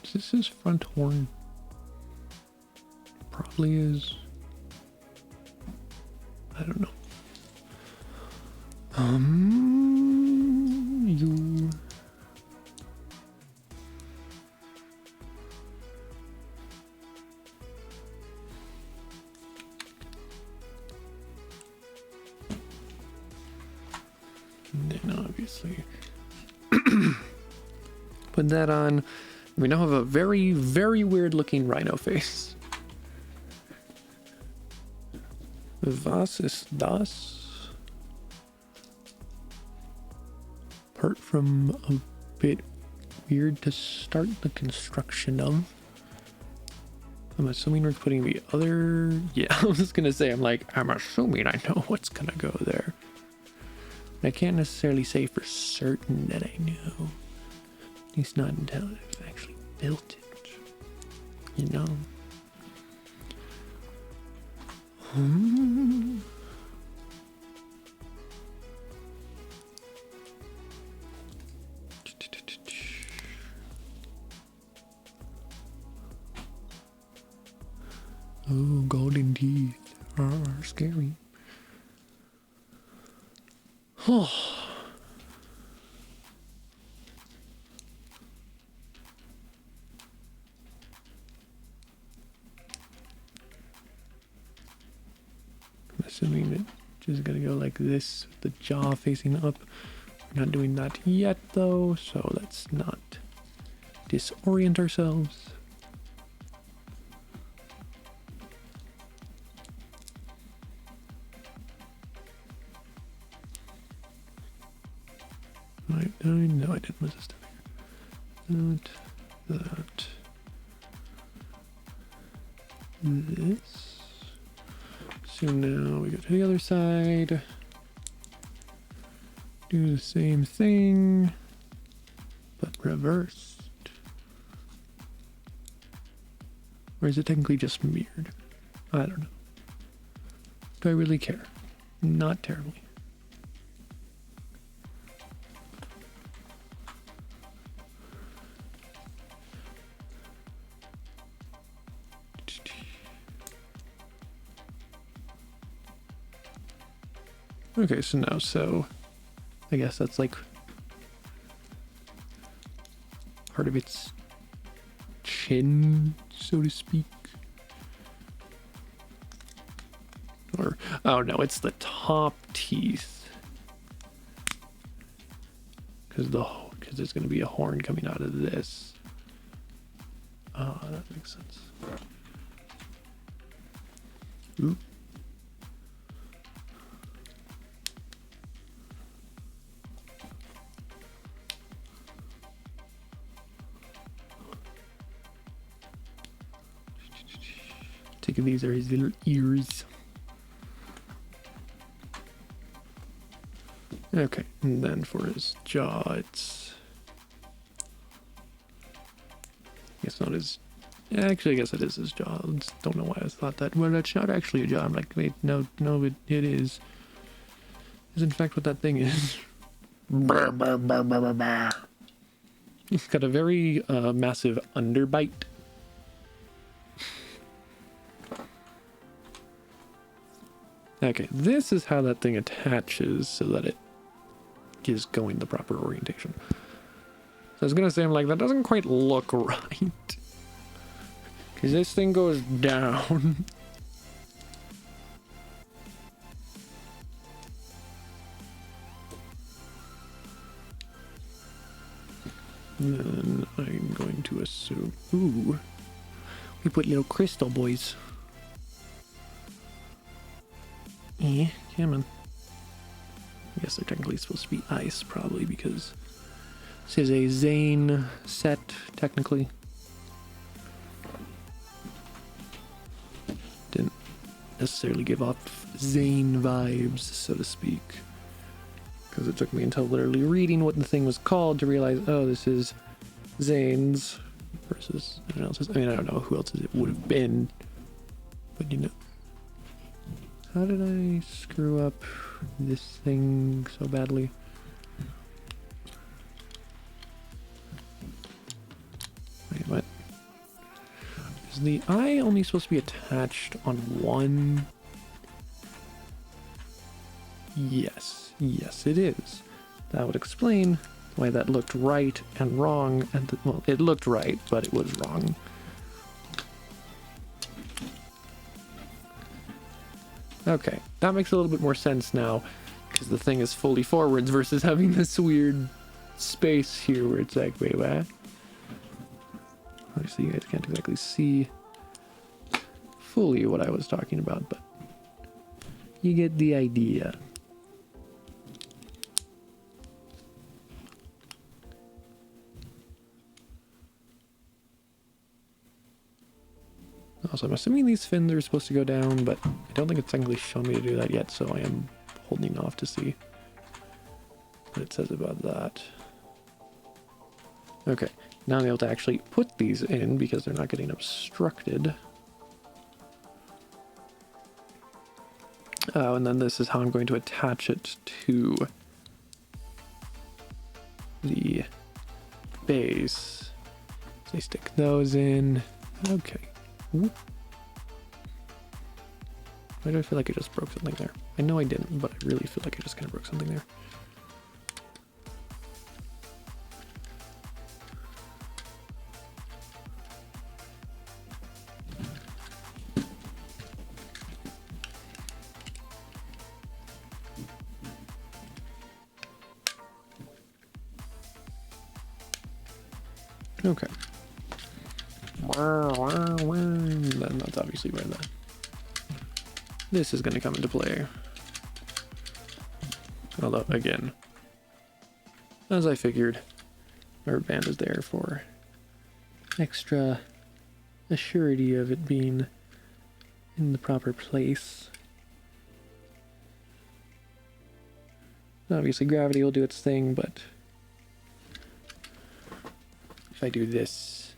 S1: Is this his front horn? Probably is. I don't know. You. And then obviously put that on. We now have a very, very weird looking rhino face. Was ist das? Apart from a bit weird to start the construction of. I'm assuming we're putting the other... Yeah, I was just gonna say, I'm assuming I know what's gonna go there. I can't necessarily say for certain that I know. At least not until I've actually built it. You know? Oh, golden teeth are scary. Oh. I'm assuming it just gonna go like this, with the jaw facing up. We're not doing that yet though, so let's not disorient ourselves. No, I didn't resist it. That. This. So now we go to the other side. Do the same thing, but reversed. Or is it technically just mirrored? I don't know. Do I really care? Not terribly. Okay, so now, I guess that's like part of its chin, so to speak. Or, oh no, it's the top teeth. Because there's going to be a horn coming out of this. Oh, that makes sense. Oop. Take these are his little ears. Okay, and then for his jaw, it's... I guess not his... Yeah, actually, I guess it is his jaw. I just don't know why I thought that. Well, that's not actually a jaw. I'm like, wait, no, it is. Is in fact what that thing is. It's got a very massive underbite. Okay, this is how that thing attaches so that it is going the proper orientation. So I was gonna say, I'm like, that doesn't quite look right. Because this thing goes down. Then I'm going to assume... Ooh. We put little crystal boys. Eh, come on. I guess they're technically supposed to be ice, probably, because this is a Zane set, technically. Didn't necessarily give off Zane vibes, so to speak. Because it took me until literally reading what the thing was called to realize, oh, this is Zane's versus anyone else's. I mean, I don't know who else's it would have been, but you know. How did I screw up this thing so badly? Wait, what? Is the eye only supposed to be attached on one? Yes, it is. That would explain why that looked right and wrong, and well, it looked right, but it was wrong. Okay, that makes a little bit more sense now, because the thing is fully forwards versus having this weird space here where it's like, wait, what? Obviously, you guys can't exactly see fully what I was talking about, but you get the idea. Also, I'm assuming these fins are supposed to go down, but I don't think it's technically shown me to do that yet, so I am holding off to see what it says about that. Okay, now I'm able to actually put these in because they're not getting obstructed. Oh, and then this is how I'm going to attach it to the base. So I stick those in. Okay. Whoop. Why do I feel like I just broke something there? I know I didn't, but I really feel like I just kind of broke something there. Okay. Then that's obviously where this is going to come into play. Although, again, as I figured, our band is there for extra assurity of it being in the proper place. Obviously, gravity will do its thing, but if I do this,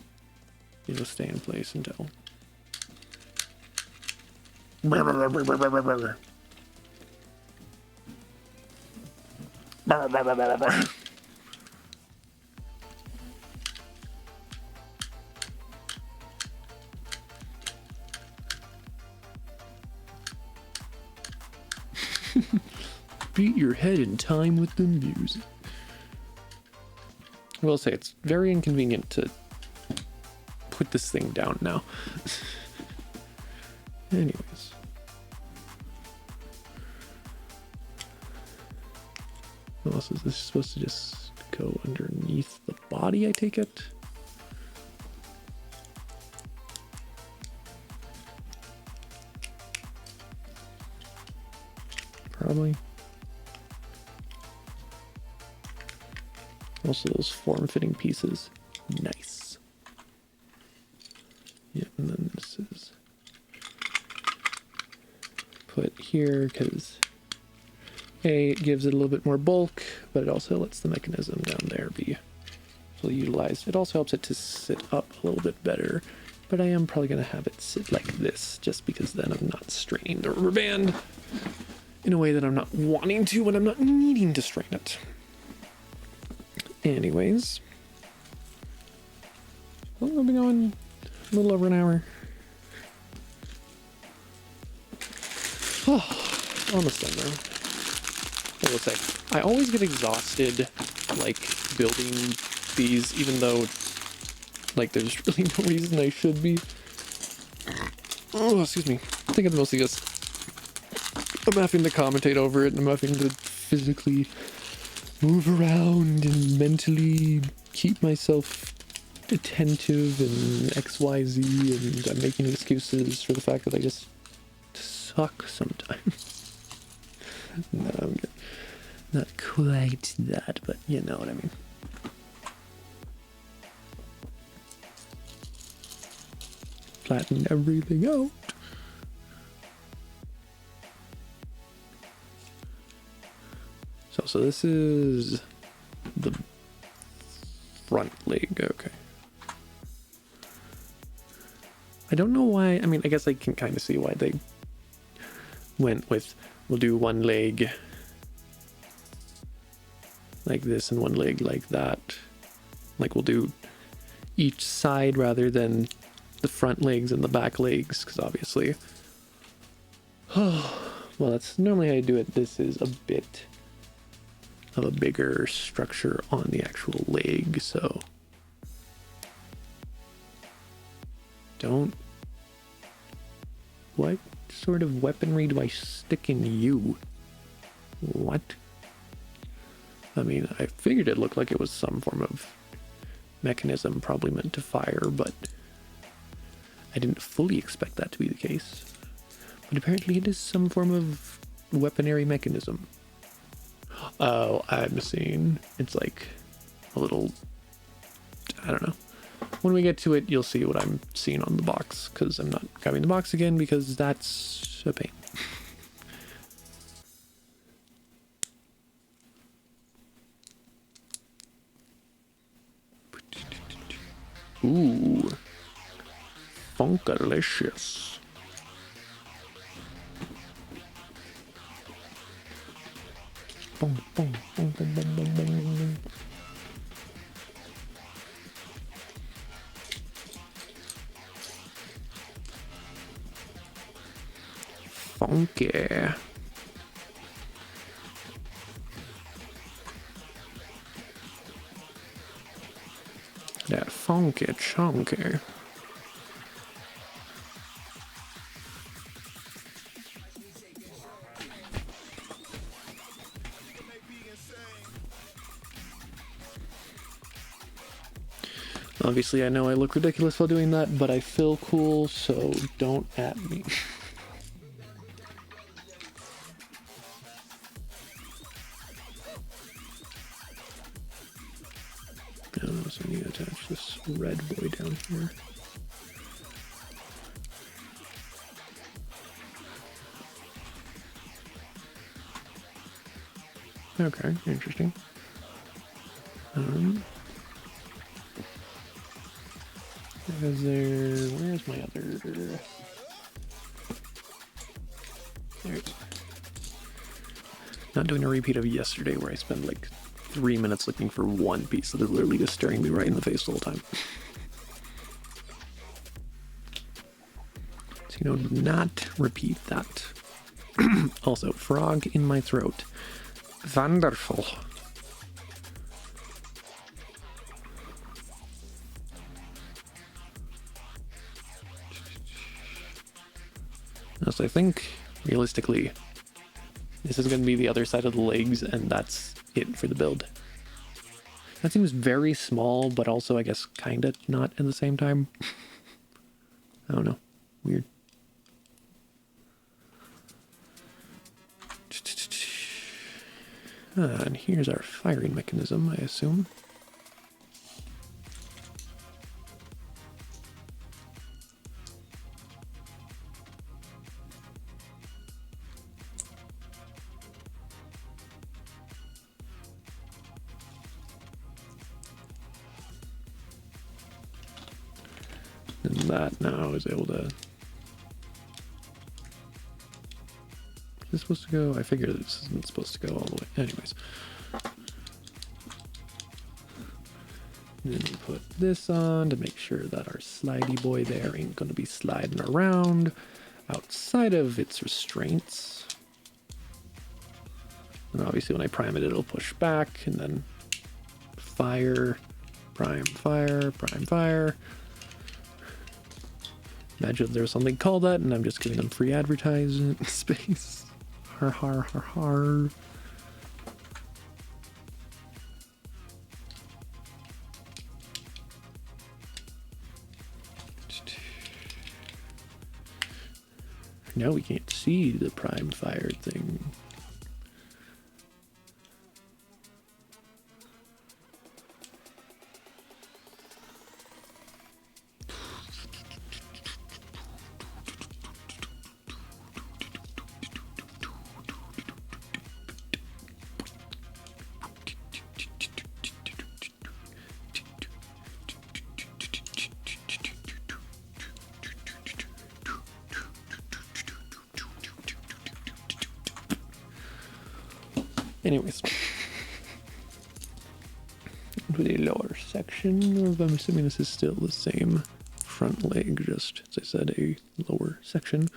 S1: it'll stay in place until... beat your head in time with the music. I will say it's very inconvenient to put this thing down now. Anyways. What else is this supposed to just go underneath the body, I take it? Probably. Also those form-fitting pieces. Nice. Yeah, and then this is put here because A, it gives it a little bit more bulk, but it also lets the mechanism down there be fully utilized. It also helps it to sit up a little bit better, but I am probably going to have it sit like this just because then I'm not straining the rubber band in a way that I'm not wanting to when I'm not needing to strain it. Anyways, well, we'll be going a little over an hour. Oh, almost done though. I will say, I always get exhausted, like, building these, even though, like, there's really no reason I should be. Oh, excuse me. I think it's mostly just I'm having to commentate over it, and I'm having to physically move around and mentally keep myself attentive and XYZ, and I'm making excuses for the fact that I just suck sometimes. No, I'm good. Not quite that, but you know what I mean. Flatten everything out. So this is the front leg, okay. I don't know why, I mean, I guess I can kind of see why they went with, we'll do one leg like this and one leg like that. Like we'll do each side rather than the front legs and the back legs, because obviously, well, that's normally how you do it. This is a bit of a bigger structure on the actual leg, so what sort of weaponry do I stick in you? What? I mean, I figured it looked like it was some form of mechanism probably meant to fire, but I didn't fully expect that to be the case. But apparently it is some form of weaponry mechanism. Oh, I'm seeing. It's like a little, I don't know. When we get to it, you'll see what I'm seeing on the box, because I'm not grabbing the box again because that's a pain. Ooh, funkalicious. Boom, boom, boom, boom, boom, boom, boom, boom. Funky. That funky chunky. Obviously, I know I look ridiculous while doing that, but I feel cool, so don't at me. Oh, so I need to attach this red boy down here. Okay, interesting. Is there, where's my other, there it is. Not doing a repeat of yesterday where I spent like 3 minutes looking for one piece that is literally just staring me right in the face the whole time. So, do not repeat that. Also, frog in my throat. Wonderful. So I think, realistically, this is going to be the other side of the legs, and that's it for the build. That seems very small, but also, I guess, kind of not at the same time. I don't know. Weird. And here's our firing mechanism, I assume. And that now is able to... Is this supposed to go? I figured this isn't supposed to go all the way. Anyways. And then we put this on to make sure that our slidey boy there ain't going to be sliding around outside of its restraints. And obviously when I prime it, it'll push back, and then fire, prime, fire, prime, fire. Imagine if there was something called that, and I'm just giving them free advertisement space. Har har har har. Now we can't see the prime fire thing. Anyways, into the lower section of, I'm assuming this is still the same front leg, just as I said, a lower section.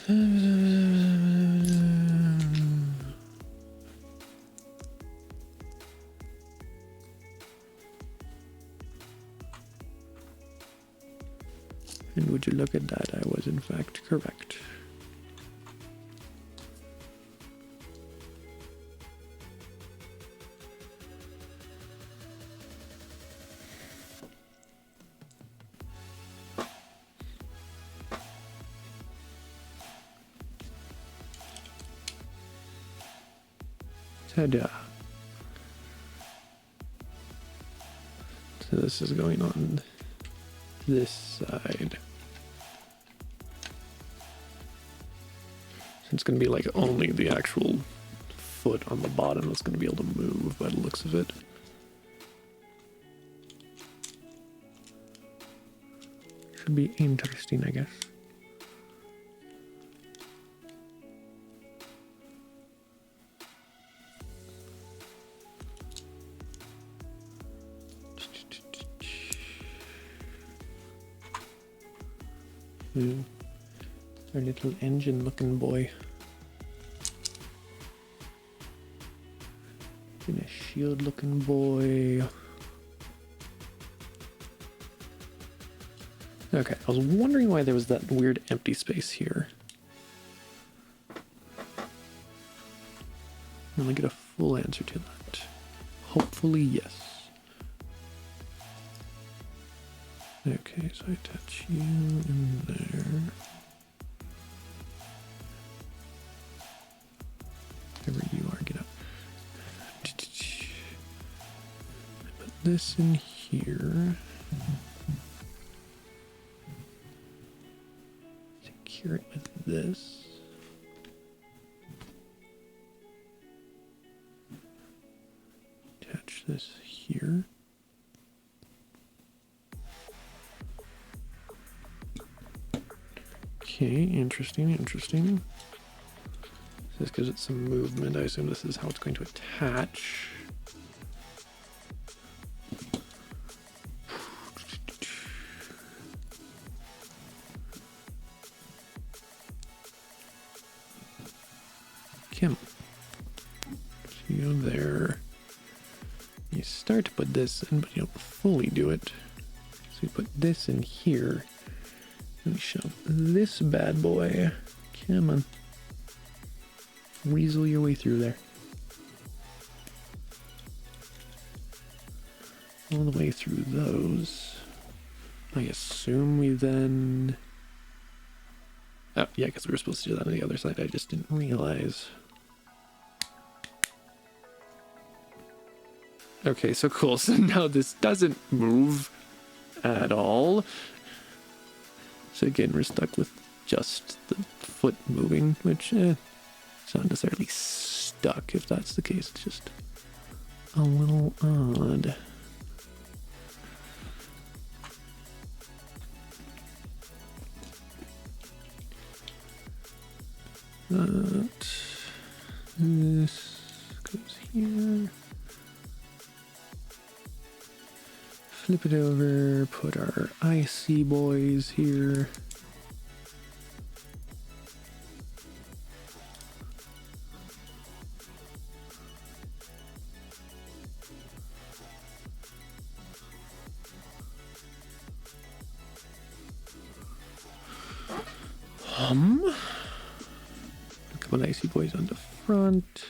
S1: And would you look at that, I was in fact correct. Ta-da. So this is going on this side. So it's going to be like only the actual foot on the bottom that's going to be able to move by the looks of it. Should be interesting, I guess. Our little engine looking boy. And a shield looking boy. Okay, I was wondering why there was that weird empty space here. I'm gonna get a full answer to that. Hopefully, yes. Okay, so I touch you in there. Wherever you are, get up. Put this in here. Secure it with this. Attach this here. Okay, interesting, interesting. This gives it some movement. I assume this is how it's going to attach. You go there. You start to put this in, but you don't fully do it. So you put this in here. And you shove this bad boy. Come on. Weasel your way through there. All the way through those. I assume we then... Oh, yeah, because we were supposed to do that on the other side. I just didn't realize. Okay, so cool. So now this doesn't move at all. So again, we're stuck with just the foot moving, which, it's not necessarily stuck if that's the case. It's just a little odd. This goes here. Flip it over, put our icy boys here. A couple icy boys on the front.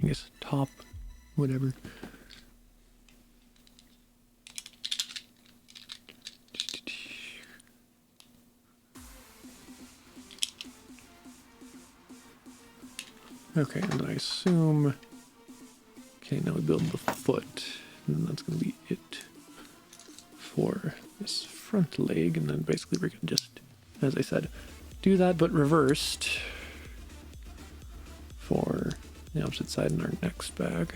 S1: I guess top, whatever. Okay, and I assume... Okay, now we build the foot, and that's going to be it for this front leg, and then basically we can just, as I said, do that but reversed for the opposite side in our next bag.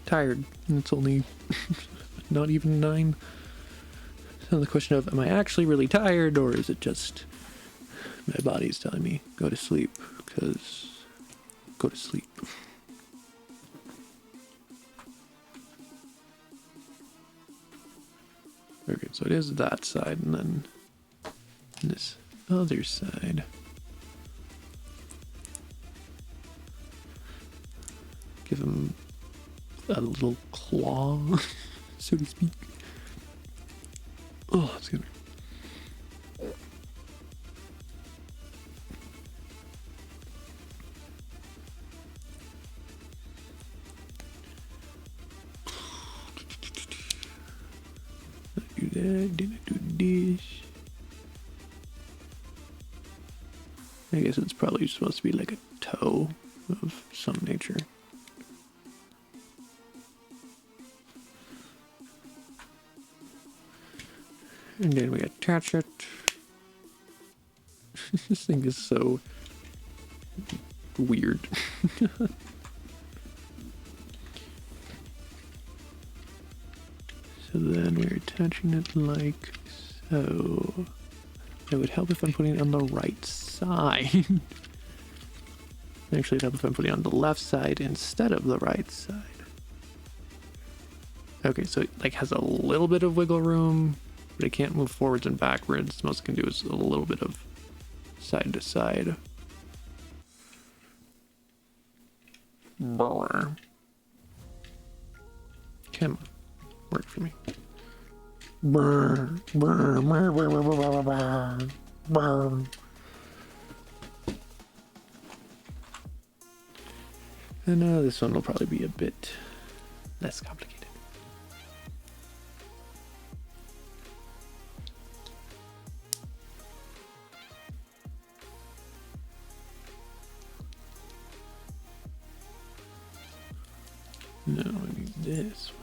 S1: Tired, and it's only not even 9. So the question of, am I actually really tired, or is it just my body's telling me go to sleep? Because go to sleep. Okay, so it is that side, and then this other side. Give him a little claw, so to speak. Oh, excuse me. Do that, didn't do this. I guess it's probably supposed to be like a toe of some nature. And then we attach it. This thing is so weird. So then we're attaching it like so. It would help if I'm putting it on the right side. Actually, it'd help if I'm putting it on the left side instead of the right side. Okay, so it like has a little bit of wiggle room, but it can't move forwards and backwards. The most it can do is a little bit of side to side. Brr. Come on, work for me. Brr, brr, brr, brr, brr, brr, brr, brr. And this one will probably be a bit less complicated. No, I need this one.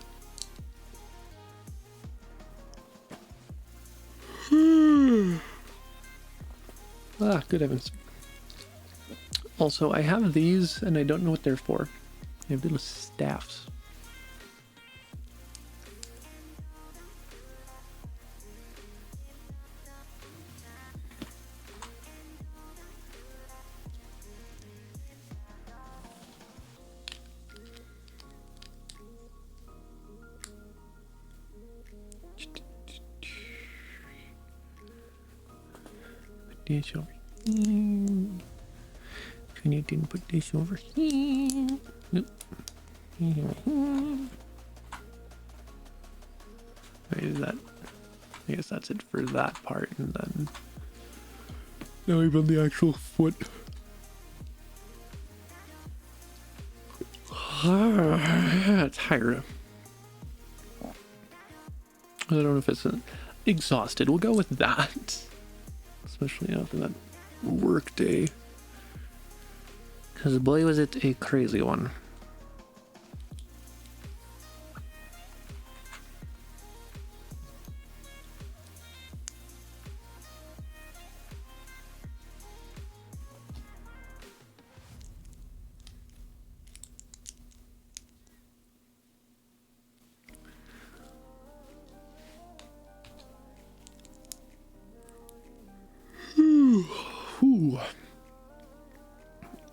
S1: Ah, good heavens. Also, I have these, and I don't know what they're for. They have little staffs. this over here. Can you didn't put this over here? Nope. Wait, is that? I guess that's it for that part, and then now we build the actual foot. Tired. I don't know if it's exhausted. We'll go with that, especially after that work day. Because boy, was it a crazy one.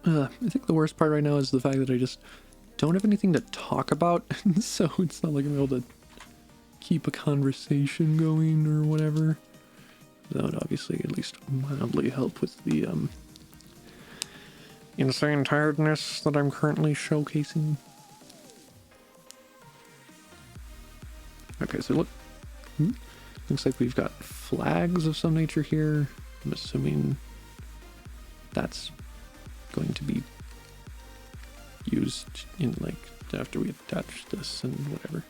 S1: I think the worst part right now is the fact that I just don't have anything to talk about, so it's not like I'm able to keep a conversation going or whatever. That would obviously at least mildly help with the insane tiredness that I'm currently showcasing. Okay, so look, looks like we've got flags of some nature here. I'm assuming that's going to be used in like after we attach this and whatever.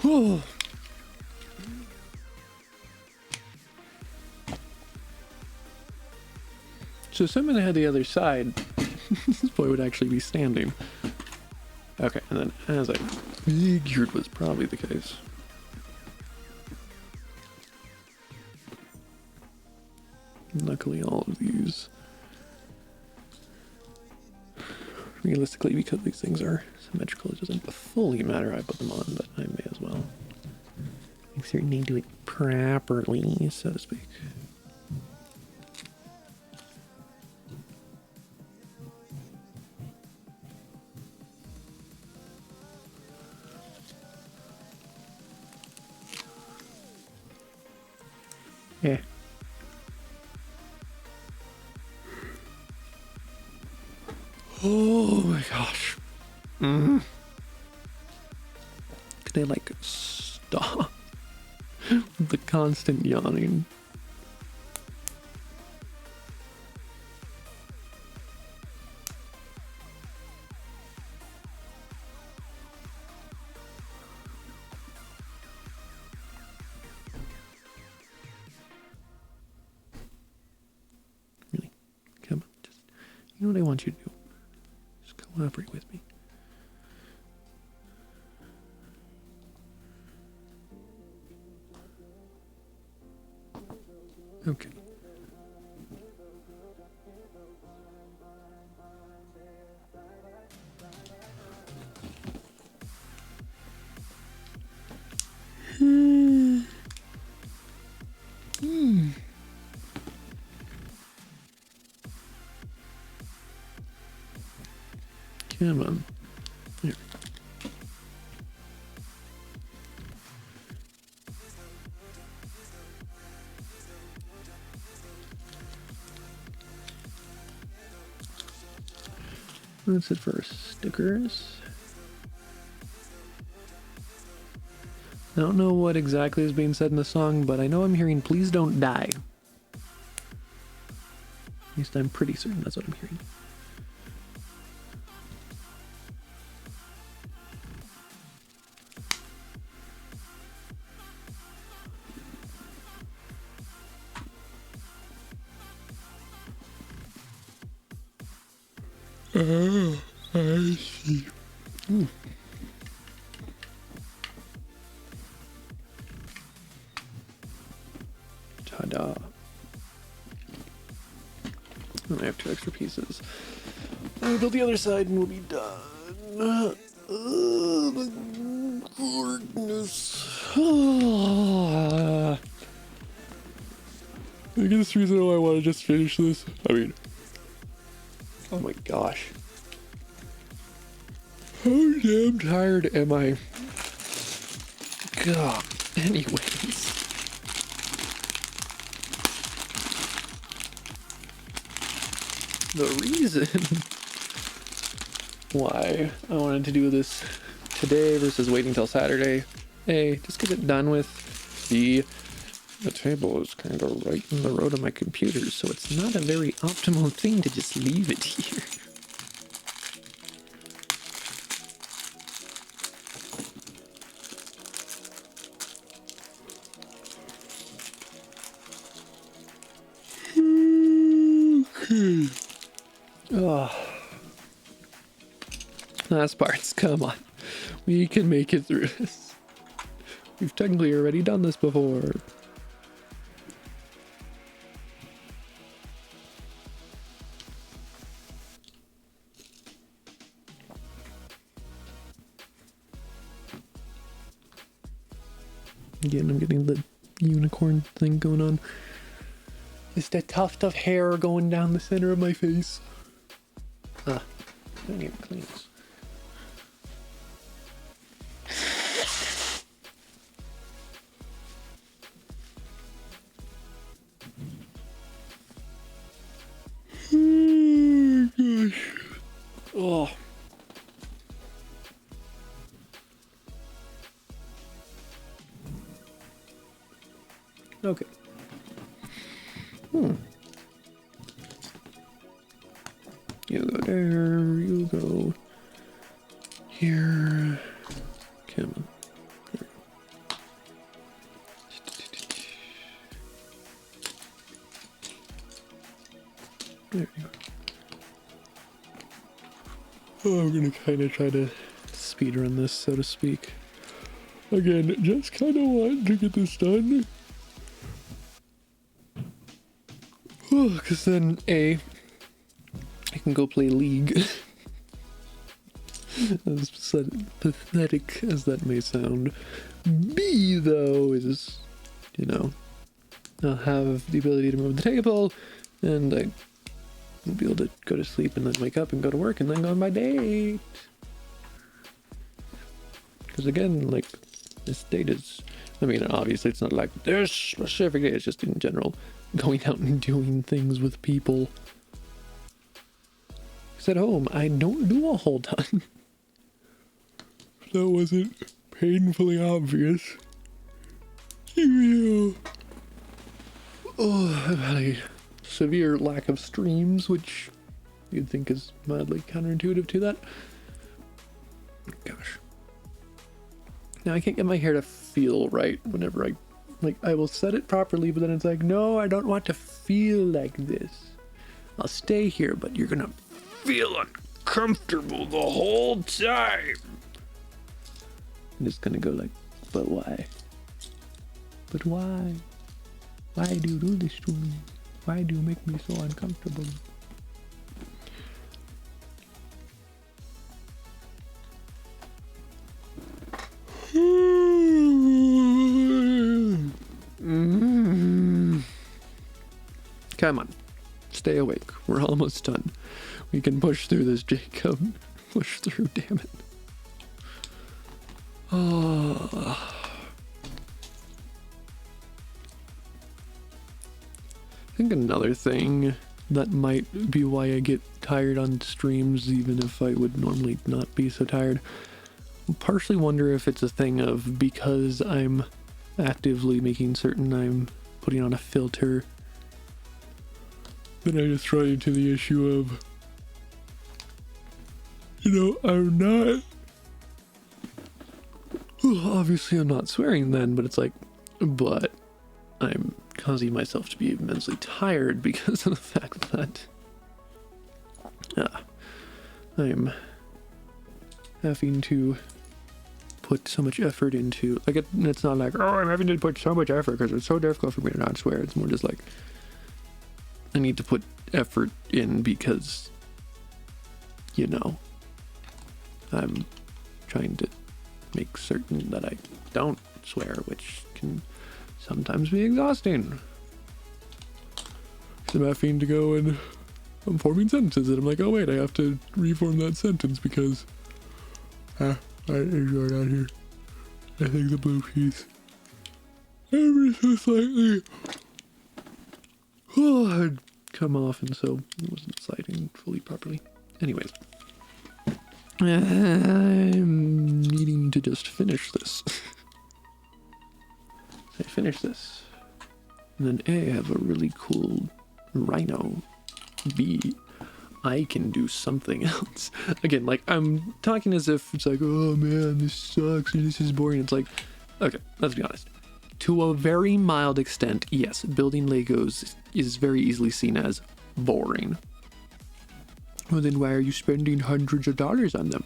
S1: Oh. So assuming I had the other side, this boy would actually be standing. Okay, and then as I figured was probably the case. Luckily all of these, realistically, because these things are symmetrical, it doesn't fully matter I put them on, but I may as well make certain they do it properly, so to speak. Yeah. Oh my gosh. Could they like stop the constant yawning? Really? Come on, just, you know what I want you to do? Just cooperate with me. Okay. Come on. Here. That's it for stickers. I don't know what exactly is being said in the song, but I know I'm hearing "Please Don't Die." At least I'm pretty certain that's what I'm hearing. Oh, I see. Ta-da. And I have 2 extra pieces. I'll build the other side and we'll be done. The goodness. I guess the reason why I want to just finish this. I mean, oh my gosh. How damn tired am I? God. Anyways. The reason why I wanted to do this today versus waiting till Saturday, A, just get it done with. B, the table is kind of right in the road of my computer, so it's not a very optimal thing to just leave it here. Okay. Oh. Last parts, come on. We can make it through this. We've technically already done this before. Again, I'm getting the unicorn thing going on. Just a tuft of hair going down the center of my face. Ah, don't even clean this. Oh, gosh. Oh. Okay. You go there, you go here. Come on. There you go. Oh, I'm gonna kind of try to speed run this, so to speak. Again, just kind of want to get this done. Because then, A, I can go play League. As pathetic as that may sound. B, though, is, you know, I'll have the ability to move the table, and I will be able to go to sleep and then wake up and go to work and then go on my date. Because again, like, this date is, I mean, obviously it's not like this specific date, it's just in general going out and doing things with people. Because at home, I don't do a whole ton. That wasn't painfully obvious. Yeah. Oh, I've had a severe lack of streams, which you'd think is mildly counterintuitive to that. Gosh. Now I can't get my hair to feel right whenever I will set it properly, but then it's like, no, I don't want to feel like this. I'll stay here, but you're gonna feel uncomfortable the whole time. I'm just gonna go like, but why? But why? Why do you do this to me? Why do you make me so uncomfortable? Come on, stay awake. We're almost done. We can push through this, Jacob. Push through, damn it. Oh. I think another thing that might be why I get tired on streams, even if I would normally not be so tired. I partially wonder if it's a thing of because I'm actively making certain I'm putting on a filter. Then I just run into the issue of, you know, I'm not, obviously I'm not swearing then, but it's like, but I'm causing myself to be immensely tired because of the fact that I'm having to put so much effort into, like, it's not like, oh, I'm having to put so much effort because it's so difficult for me to not swear. It's more just like, I need to put effort in because, you know, I'm trying to make certain that I don't swear, which can sometimes be exhausting. So I'm having to go and I'm forming sentences and I'm like, oh wait, I have to reform that sentence because What is going on here? I think the blue piece ever so slightly had come off, and so it wasn't sliding fully properly. Anyways, I'm needing to just finish this. I finish this, and then A, I have a really cool rhino. B, I can do something else. Again, like, I'm talking as if it's like, oh man, this sucks and this is boring. It's like, okay, let's be honest. To a very mild extent, yes, building Legos is very easily seen as boring. Well, then why are you spending hundreds of dollars on them?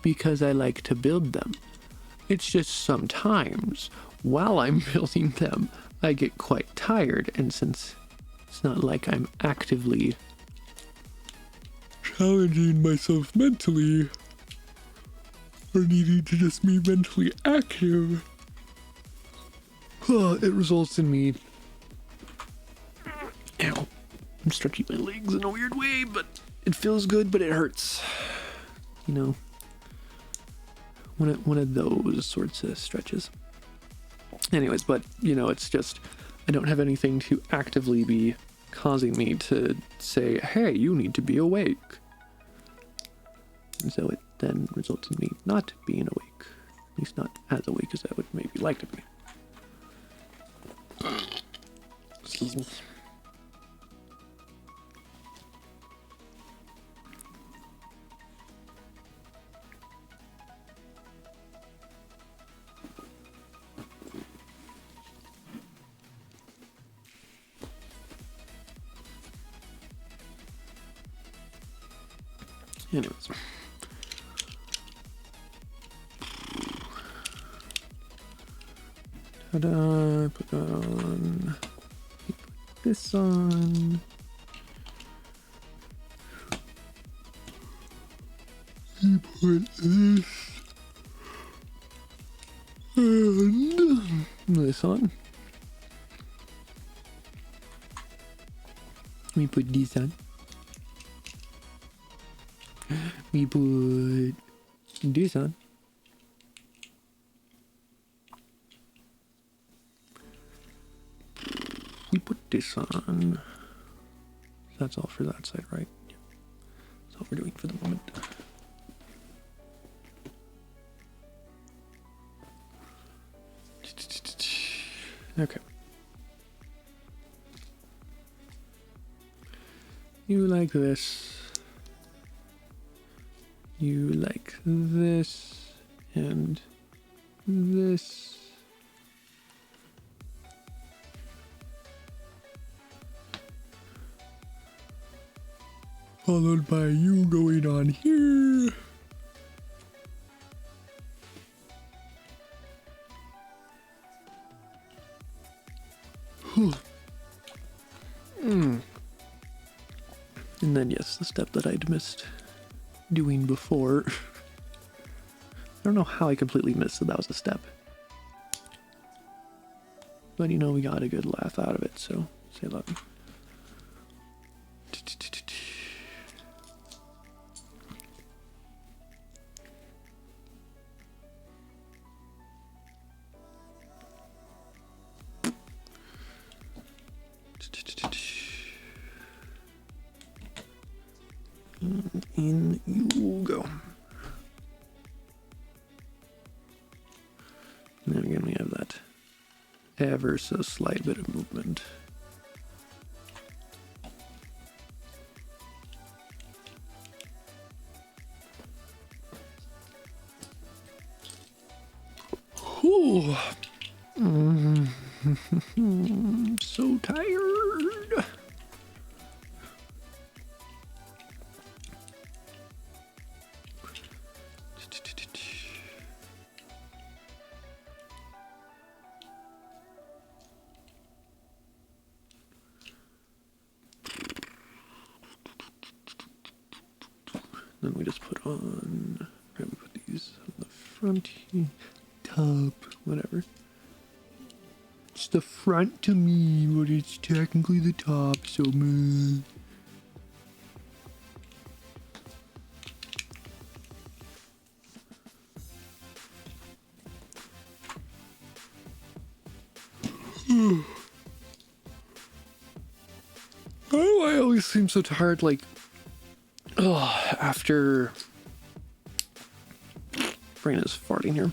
S1: Because I like to build them. It's just sometimes, while I'm building them, I get quite tired, and since it's not like I'm actively challenging myself mentally, or needing to just be mentally active, it results in me, ow, I'm stretching my legs in a weird way, but it feels good, but it hurts, you know, one of those sorts of stretches. Anyways, but, you know, it's just, I don't have anything to actively be causing me to say, hey, you need to be awake. And so it then results in me not being awake. At least not as awake as I would maybe like to be. Excuse me. Anyways. Ta-da, put that on. Put this on. You put this and this on. We put this on. We put this on. We put this on. That's all for that side, right? Yeah. That's all we're doing for the moment. Okay. You like this. You like this and this. Followed by you going on here. And then yes, the step that I'd missed doing before. I don't know how I completely missed that that was a step. But you know, we got a good laugh out of it, so say that. In you go. And then again, we have that ever so slight bit of movement. Whew. So tired. Then we just put on, right, we put these on the front here, top, whatever. It's the front to me, but it's technically the top, so meh. Oh, I always seem so tired, like, after... Brain is farting here.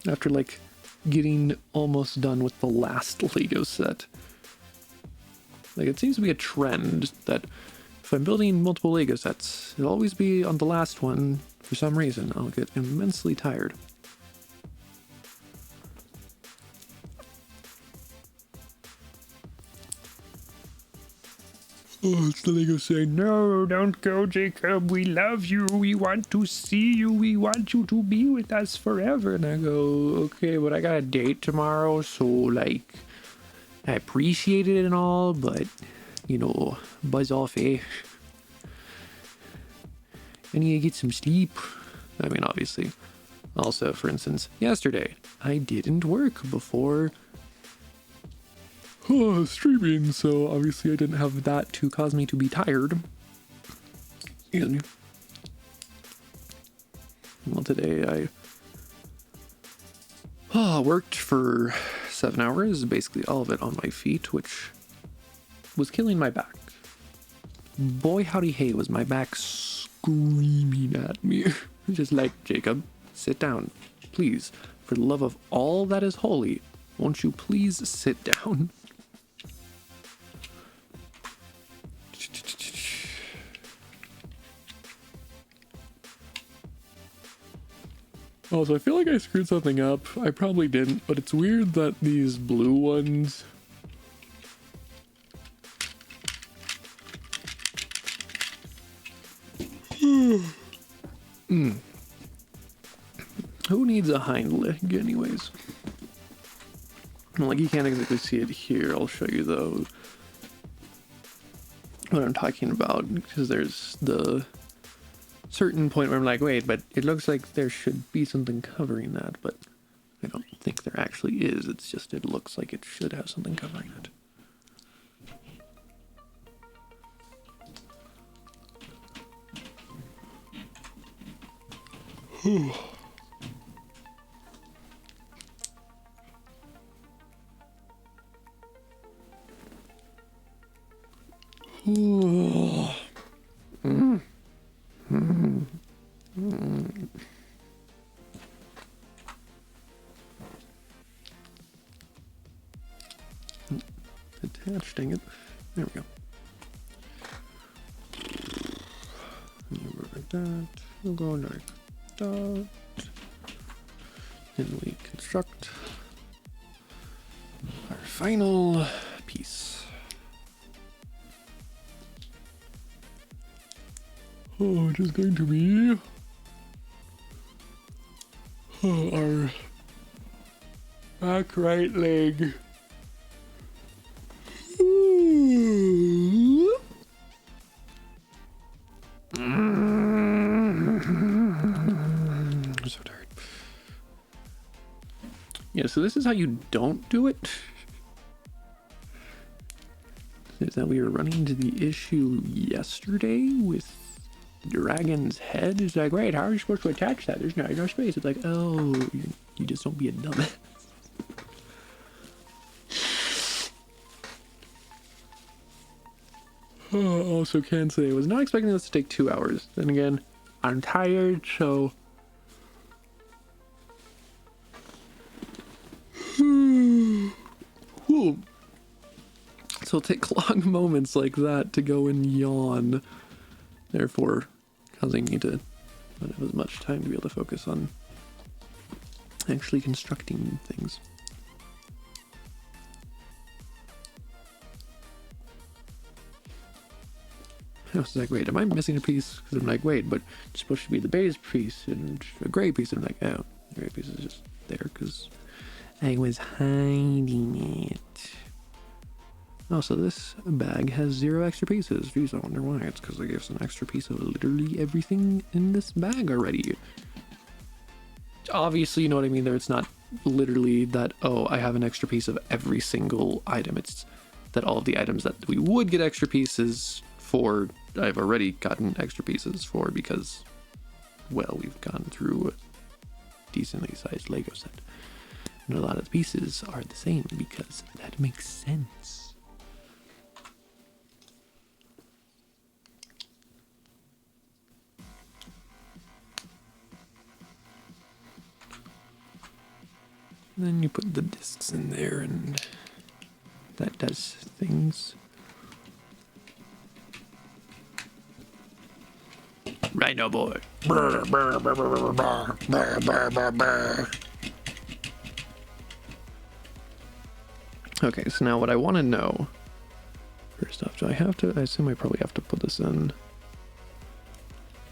S1: After, like, getting almost done with the last Lego set. Like, it seems to be a trend that if I'm building multiple Lego sets, it'll always be on the last one. For some reason, I'll get immensely tired.
S2: Oh, it's the Lego saying, no, don't go, Jacob. We love you. We want to see you. We want you to be with us forever.
S1: And I go, okay, but I got a date tomorrow, so, like, I appreciate it and all, but, you know, buzz off, eh? I need to get some sleep. I mean, obviously. Also, for instance, yesterday, I didn't work before streaming, so obviously I didn't have that to cause me to be tired. Excuse me. Well, today I worked for 7 hours, basically all of it on my feet, which was killing my back. Boy, howdy hey, was my back screaming at me. Just like, Jacob, sit down, please. For the love of all that is holy, won't you please sit down? Also, I feel like I screwed something up. I probably didn't, but it's weird that these blue ones... Who needs a hind leg anyways? Well, like, you can't exactly see it here. I'll show you though what I'm talking about, because there's the certain point where I'm like, wait, but it looks like there should be something covering that, but I don't think there actually is. It's just, it looks like it should have something covering it. Attached, dang it. There we go. Like that. We'll go like that. Then we construct our final piece. Oh, it is going to be our back right leg. I'm so tired. Yeah, so this is how you don't do it. Is that we were running into the issue yesterday with Dragon's head. It's like, right, how are you supposed to attach that? There's no space. It's like, oh, you just don't be a dumbass. Also can say I was not expecting this to take 2 hours. Then again, I'm tired, so... Whew. So it'll take long moments like that to go and yawn, therefore causing me to not have as much time to be able to focus on actually constructing things. I was like, wait, am I missing a piece? Because I'm like, wait, but it's supposed to be the beige piece and a gray piece. And I'm like, oh, the gray piece is just there because I was hiding it. Oh, so this bag has 0 extra pieces. Jeez, I wonder why. It's because I gave us an extra piece of literally everything in this bag already. Obviously, you know what I mean there. It's not literally that, oh, I have an extra piece of every single item. It's that all of the items that we would get extra pieces for, I've already gotten extra pieces for because, well, we've gone through a decently sized Lego set. And a lot of the pieces are the same because that makes sense. And then you put the discs in there and that does things. Rhino boy. Okay, so now what I want to know, first off, do I have to, I assume I probably have to put this in.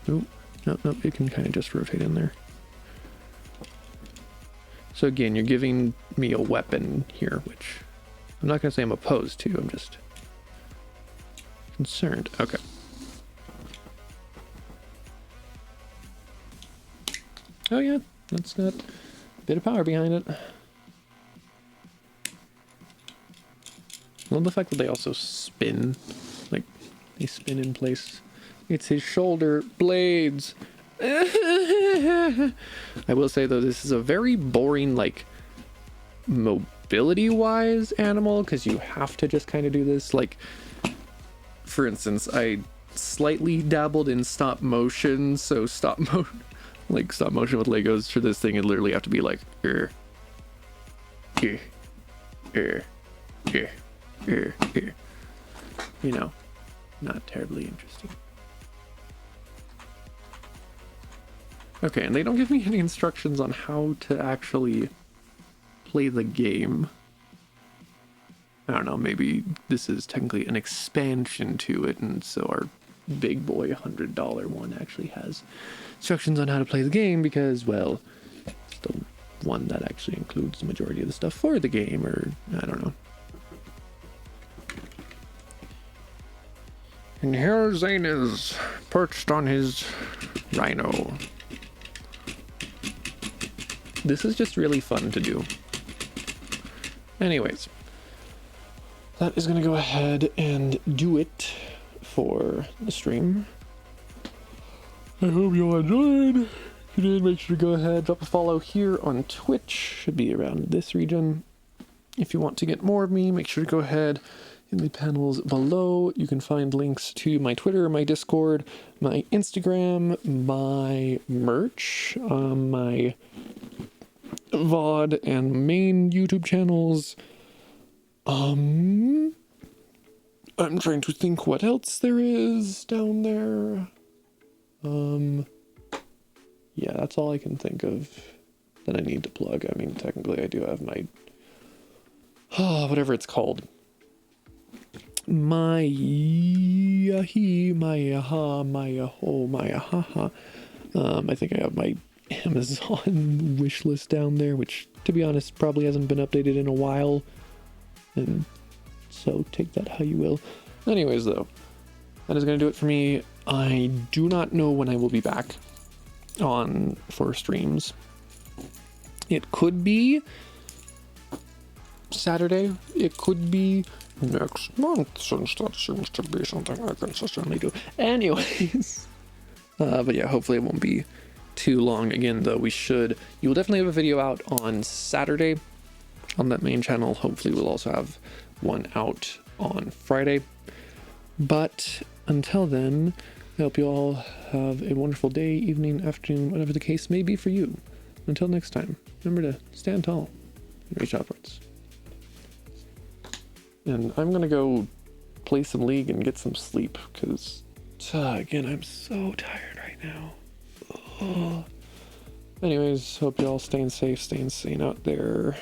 S1: Nope, nope, it can kind of just rotate in there. So again, you're giving me a weapon here, which I'm not going to say I'm opposed to, I'm just concerned. Okay. Oh yeah, that's got a bit of power behind it. Well, the fact that they also spin, like, they spin in place. It's his shoulder blades. I will say, though, this is a very boring, like, mobility-wise animal, because you have to just kind of do this. Like, for instance, I slightly dabbled in stop motion, so stop motion with Legos for this thing, it literally have to be like, you know, not terribly interesting. Okay, and they don't give me any instructions on how to actually play the game. I don't know, maybe this is technically an expansion to it, and so our big boy $100 one actually has instructions on how to play the game because, well, it's the one that actually includes the majority of the stuff for the game, or I don't know. And here Zane is perched on his rhino. This is just really fun to do. Anyways, that is going to go ahead and do it for the stream. I hope you all enjoyed. If you did, make sure to go ahead, drop a follow here on Twitch. Should be around this region. If you want to get more of me, make sure to go ahead in the panels below. You can find links to my Twitter, my Discord, my Instagram, my merch, my VOD and main YouTube channels. I'm trying to think what else there is down there. Yeah, that's all I can think of that I need to plug. I mean, technically I do have my, whatever it's called. My yahi, my yaha, my yaho, my yahaha. I think I have my Amazon wish list down there, which, to be honest, probably hasn't been updated in a while. And so take that how you will. Anyways, though, that is going to do it for me. I do not know when I will be back on for streams. It could be Saturday. It could be next month, since that seems to be something I consistently do. Anyways, but yeah, hopefully it won't be too long. Again, though, you will definitely have a video out on Saturday on that main channel. Hopefully we'll also have one out on Friday. But until then, I hope you all have a wonderful day, evening, afternoon, whatever the case may be for you. Until next time, remember to stand tall and reach upwards. And I'm gonna go play some League and get some sleep, because again, I'm so tired right now. Oh. Anyways, hope you all staying safe, staying sane out there.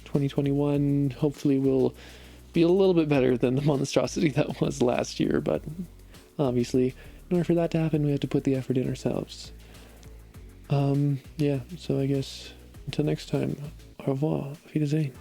S1: 2021 hopefully will be a little bit better than the monstrosity that was last year, but obviously in order for that to happen, we have to put the effort in ourselves. Yeah, so I guess until next time, au revoir, auf Wiedersehen.